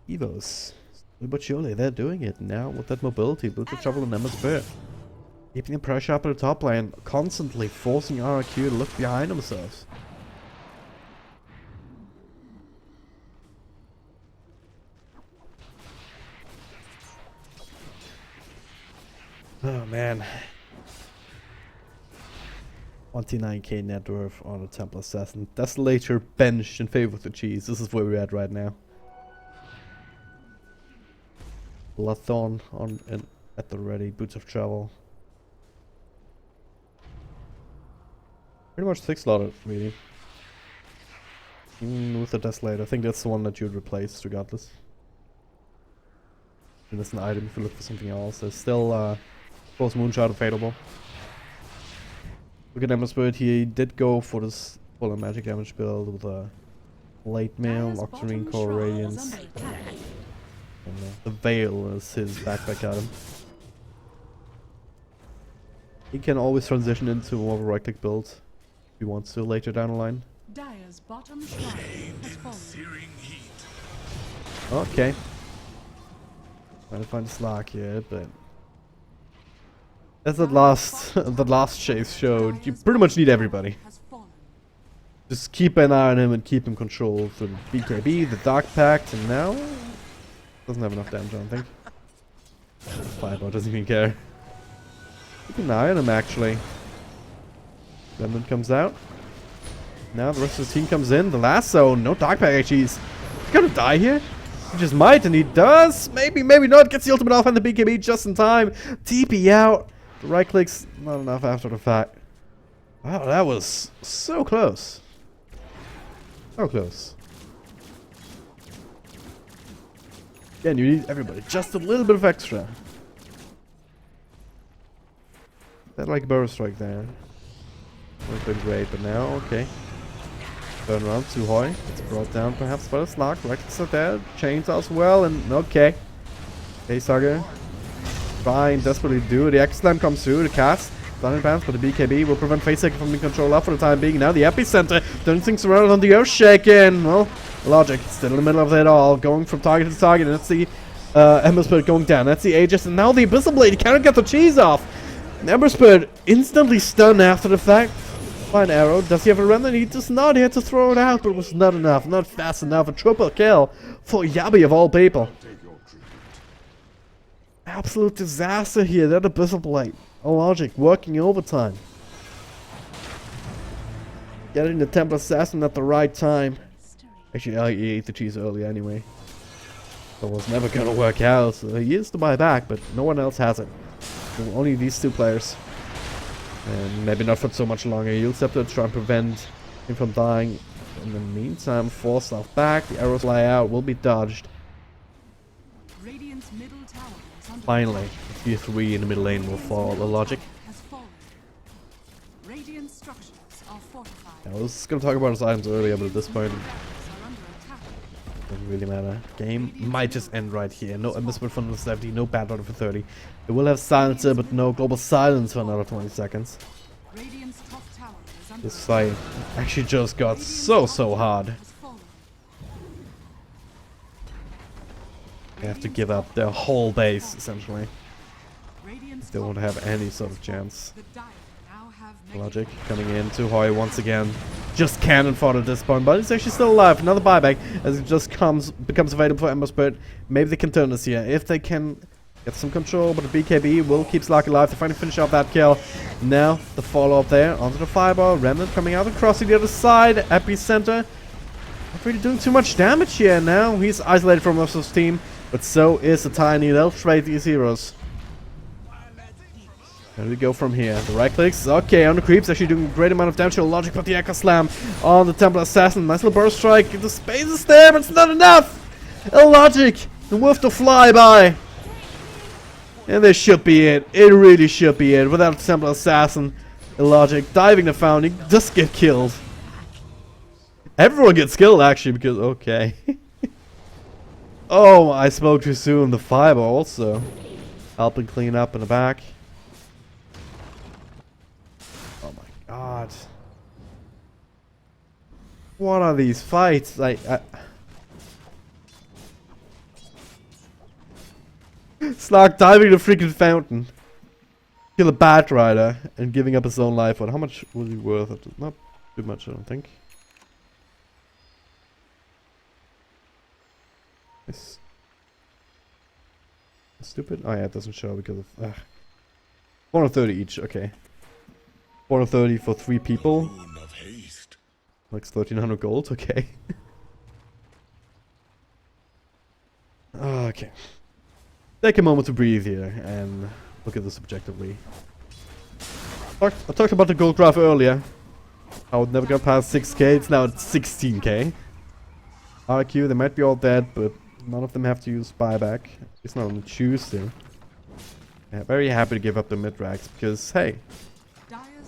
EVOS. Slowly but surely, they're doing it now with that mobility, with the travel and Emma's Spirit. Keeping the pressure up at the top lane, constantly forcing RRQ to look behind themselves. Oh man. 29k net worth on a Temple Assassin. Desolator benched in favor of the cheese. This is where we're at right now. Bloodthorn on and at the ready. Boots of Travel. Pretty much 6 slotted, really. Even with the Desolator. I think that's the one that you'd replace, regardless. And that's an item if you look for something else. There's still Force Moonshot available. Look at Emma's Spirit here. He did go for this full of magic damage build with a Late Mail, Octarine Core Radiance. And the Veil is his backpack item. He can always transition into more of a right click build if he wants to later down the line. Dire's bottom shrine has fallen. Okay. Trying to find a slack here, but as the last chase showed, you pretty much need everybody. Just keep an eye on him and keep him controlled through the BKB, the Dark Pact, and now doesn't have enough damage, I don't think. Fireball doesn't even care. Keep an eye on him actually. Remnant comes out. Now the rest of the team comes in. The last zone, no Dark Pact actually. He's gonna die here. He just might, and he does. Maybe, maybe not. Gets the ultimate off and the BKB just in time. TP out. The right click's not enough after the fact. Wow, that was so close. So close. Again, you need everybody. Just a little bit of extra. That like burrow strike there. Would have been great, but now, okay. Turn around, Suhoi. It's brought down perhaps by the Slark. Right clicks are there. Chains as well, and okay. Facehager. Trying desperately to do it. The X-Slam comes through, the cast. Done in advance, but the BKB will prevent Facehager from being controlled up for the time being. Now the epicenter, turning things around on the Earthshaken. Well, Logic still in the middle of it all, going from target to target. And that's the Ember Spirit going down. That's the Aegis, and now the Abyssal Blade. He cannot get the cheese off. And Ember Spirit instantly stunned after the fact. Fine arrow. Does he have a remnant? He does not. He had to throw it out, but it was not enough. Not fast enough. A triple kill for Yabi of all people. Absolute disaster here. That Abyssal Blade. Logic working overtime. Getting the Temple Assassin at the right time. Actually, he ate the cheese early anyway. That was never gonna work out. So he is to buy back, but no one else has it. So only these two players. And maybe not for so much longer. You'll have to try and prevent him from dying. In the meantime, force stuff back. The arrows fly out. Will be dodged. Radiant's middle tower is under Finally, tier 3 in the middle lane will fall. The Logic. has fallen. Radiant structures are fortified. I was gonna talk about his items earlier, but at this point, Barracks are under attack. doesn't really matter. Game might just end right here. No Ember Spirit for another 70, no Bad Order for 30. It will have Silencer, but no Global Silence for another 20 seconds. Radiant's top tower is under This fight actually just got so hard. has fallen. They have to give up their whole base, essentially. Radiant's They won't top have tower any has sort of fallen. chance. The Dire now have Logic coming in, Suhoi once again. Just cannon fought at this point, but he's actually still alive. Another buyback as it just becomes available for Ember Spirit. Maybe they can turn this here. If they can get some control, but the BKB will keep Slark alive to finally finish off that kill. Now the follow up there onto the fireball. Remnant coming out and crossing the other side. Epicenter. Not really doing too much damage here now. He's isolated from most of his team, but so is the Tiny. They'll trade these heroes. Where do we go from here? The right clicks. Okay, on the creeps, actually doing a great amount of damage to Logic, but the Echo Slam on the Temple Assassin. Nice little burst strike. The space is there, but it's not enough. Logic with the flyby. And this should be it. It really should be it. Without the Temple Assassin, Logic diving the fountain, just get killed. Everyone gets killed actually because okay. Oh, I spoke too soon. The fireball also helping clean up in the back. Oh my god. What are these fights? Like, Slark diving the freaking fountain. Kill a Bat Rider and giving up his own life. How much was he worth? Not too much, I don't think. Nice. Stupid? Oh yeah, it doesn't show because of... 430 each, okay. 430 for 3 people. Like 1300 gold, okay. Okay. Take a moment to breathe here and look at this objectively. I talked about the gold graph earlier. I would never get past 6k, it's now at 16k. RRQ, they might be all dead, but none of them have to use buyback. It's not on Tuesday. Yeah, very happy to give up the mid-racks because, hey,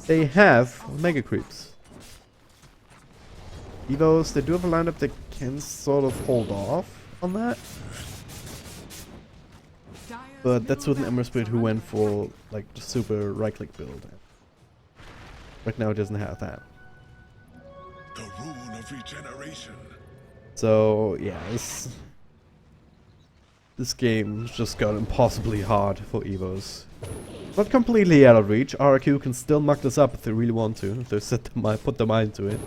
they have mega creeps. EVOS, they do have a lineup that can sort of hold off on that. But that's with an Ember Spirit who went for like the super right-click build. Right now it doesn't have that. The rune of regeneration. So yeah, this game just got impossibly hard for EVOS. Not completely out of reach. RRQ can still muck this up if they really want to. If they put their mind to it.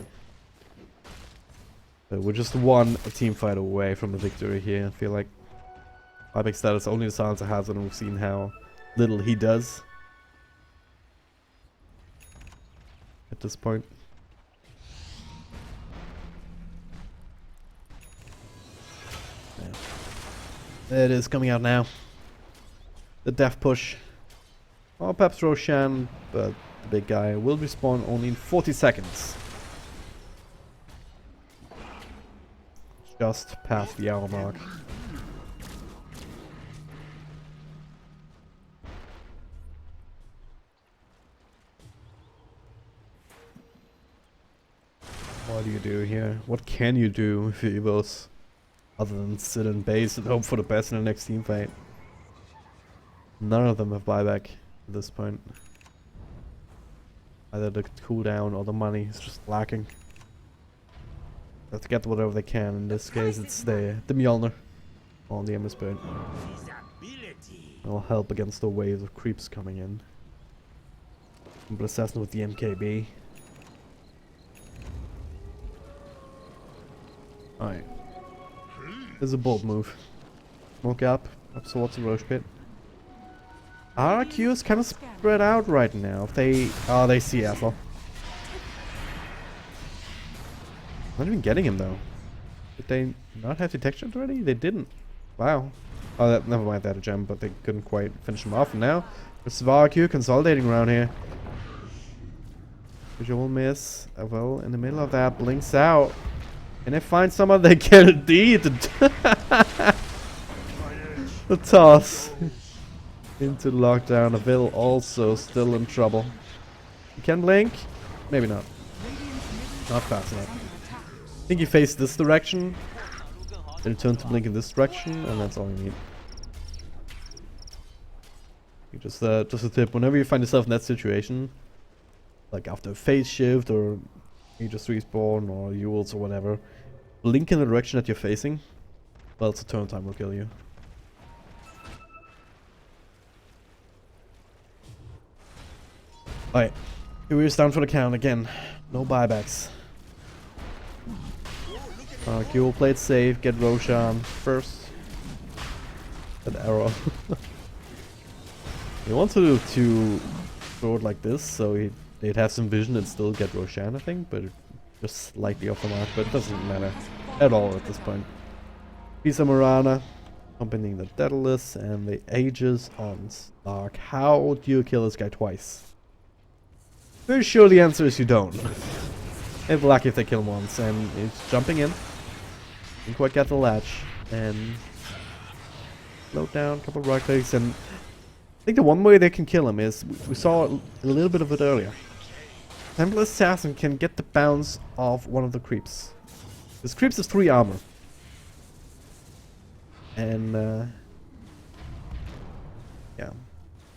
But we're just one team fight away from the victory here. I feel like buyback status only the Silencer has it, and we've seen how little he does at this point. Yeah. It is coming out now. The death push. Or perhaps Roshan, but the big guy will respawn only in 40 seconds. Just past the hour mark. What do you do here? What can you do with EVOS? Other than sit in base and hope for the best in the next team fight. None of them have buyback at this point. Either the cooldown or the money is just lacking. They have to get whatever they can. In this case it's the Mjolnir on the Ember Spirit. It'll help against the waves of creeps coming in. But Assassin with the MKB. Alright. This is a bold move. Smoke up towards the Roche Pit. RRQ is kind of spread out right now. If they... Oh, they see Ethel. Not even getting him though. Did they not have detection already? They didn't. Wow. Oh, never mind, they had a gem, but they couldn't quite finish him off. And now, there's RRQ consolidating around here. Visual miss. Well, in the middle of that, blinks out. Can they find someone they can indeed? The toss into the lockdown. Avil also still in trouble. You can blink? Maybe not. Not fast enough. I think you face this direction, then turn to blink in this direction, and that's all you need. You just a tip: whenever you find yourself in that situation, like after a phase shift or you just respawn or Yules or whatever, blink in the direction that you're facing, or else the turn time will kill you. Alright, Uri's down for the count again. No buybacks. RRQ will play it safe, get Roshan first. An arrow. He wanted to throw it like this, so they'd have some vision and still get Roshan, I think, but just slightly off the mark, but it doesn't matter at all at this point. Visa Morana, accompanying the Daedalus and the Aegis on Stark. How do you kill this guy twice? Pretty sure the answer is you don't. If lucky if they kill him once, and he's jumping in. Didn't quite get the latch, and slow down, a couple of right clicks, and I think the one way they can kill him is, we saw a little bit of it earlier. Templar Assassin can get the bounce off one of the creeps. This creeps is 3 armor. And yeah.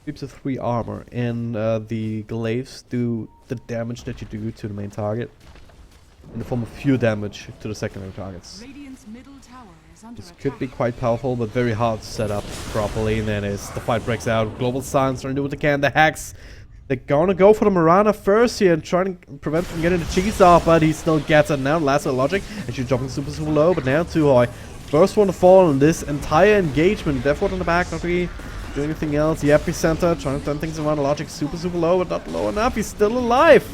Creeps of 3 armor, and the glaives do the damage that you do to the main target. in the form of few damage to the secondary targets. Radiant's middle tower is under This attack. could be quite powerful, but very hard to set up properly. And then as the fight breaks out, Global Silence trying to do what they can. The Hex, they're gonna go for the Mirana first here and trying to prevent from getting the cheese off, but he still gets it now. Lasso Logic, and she's dropping super low, but now too high. First one to fall in this entire engagement. Deathward in the back, not really doing anything else. The Epicenter trying to turn things around. Logic super low, but not low enough. He's still alive.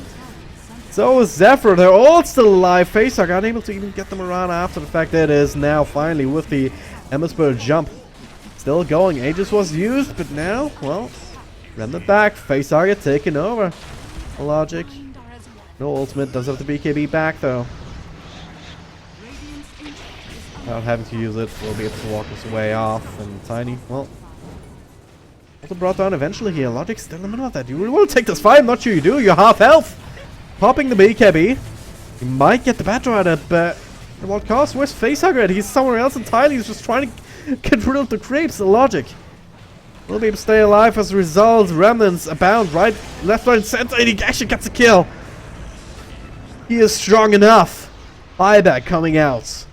So is Zephyr. They're all still alive. Facehugger unable to even get them around after the fact that it is now finally with the Emberspur jump. Still going. Aegis was used, but now, well, Remnant back. Facehugger taking over. Logic. No ultimate. Does have the BKB back though. Without having to use it, we'll be able to walk his way off. And Tiny, well, also brought down eventually here. Logic still in the middle of that. You really want to take this fight? I'm not sure you do. You're half health. Popping the BKB. He might get the battle at it, but at what cost? Where's Facehugger at? He's somewhere else entirely. He's just trying to get rid of the creeps. The Logic will be able to stay alive as a result. Remnants abound right, left, right, and center. And he actually gets a kill. He is strong enough. Buyback coming out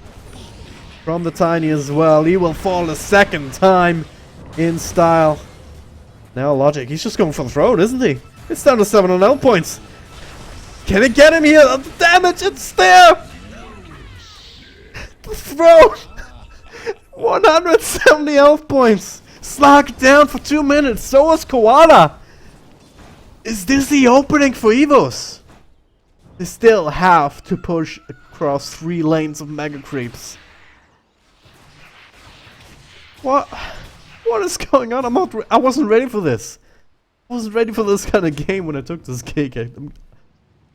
from the Tiny as well. He will fall a second time in style. Now Logic, he's just going for the throne, isn't he? It's down to 7 on health points. Can it get him here? The damage, it's there! The throne! 170 health points! Slug down for 2 minutes, so was Koala! Is this the opening for EVOS? They still have to push across 3 lanes of Mega Creeps. What is going on? I wasn't ready for this. I wasn't ready for this kind of game when I took this gig. I'm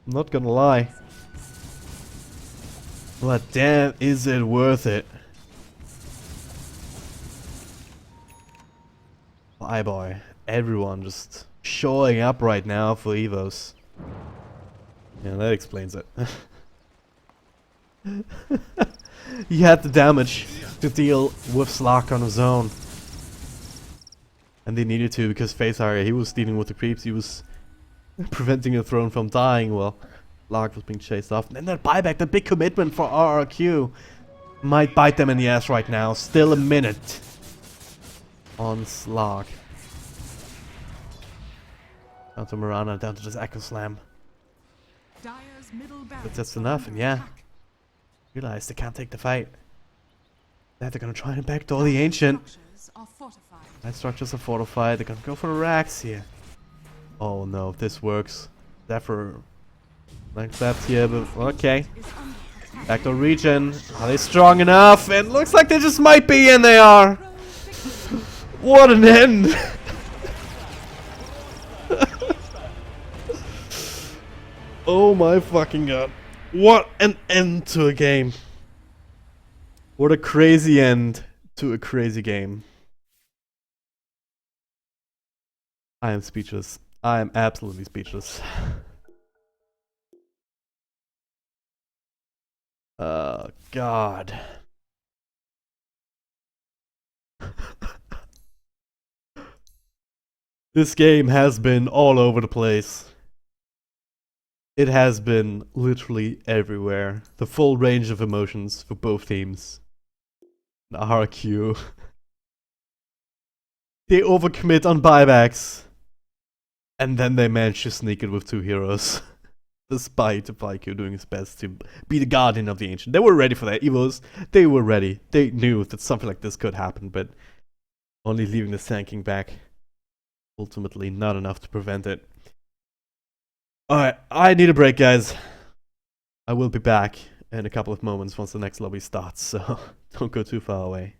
not gonna lie. But damn, is it worth it? Bye boy. Everyone just showing up right now for EVOS. Yeah, that explains it. He had the damage to deal with Slark on his own. And they needed to because Facehugger, he was dealing with the creeps, he was preventing the throne from dying. Well, Slark was being chased off. And then that buyback, the big commitment for RRQ might bite them in the ass right now. Still a minute on Slark. Down to Mirana, down to this Echo Slam. Dire's middle But barracks that's are enough, under and yeah. attack. Realize they can't take the fight. Yeah, they're gonna try and backdoor the Ancient. Structures are fortified. Light structures are fortified. They're gonna go for the racks here. Oh no, if this works. Zephyr like that here, but okay. Is under attack. Backdoor region. Are they strong enough? And looks like they just might be, and they are. What an end! Oh my fucking god. What an end to a game. What a crazy end to a crazy game. I am speechless. I am absolutely speechless. Oh god. This game has been all over the place. It has been literally everywhere. The full range of emotions for both teams. The RRQ. They overcommit on buybacks. And then they manage to sneak it with 2 heroes. Despite RRQ doing his best to be the guardian of the Ancient. They were ready for that. EVOS, they were ready. They knew that something like this could happen, but only leaving the tanking back. Ultimately not enough to prevent it. Alright, I need a break, guys. I will be back in a couple of moments once the next lobby starts, so don't go too far away.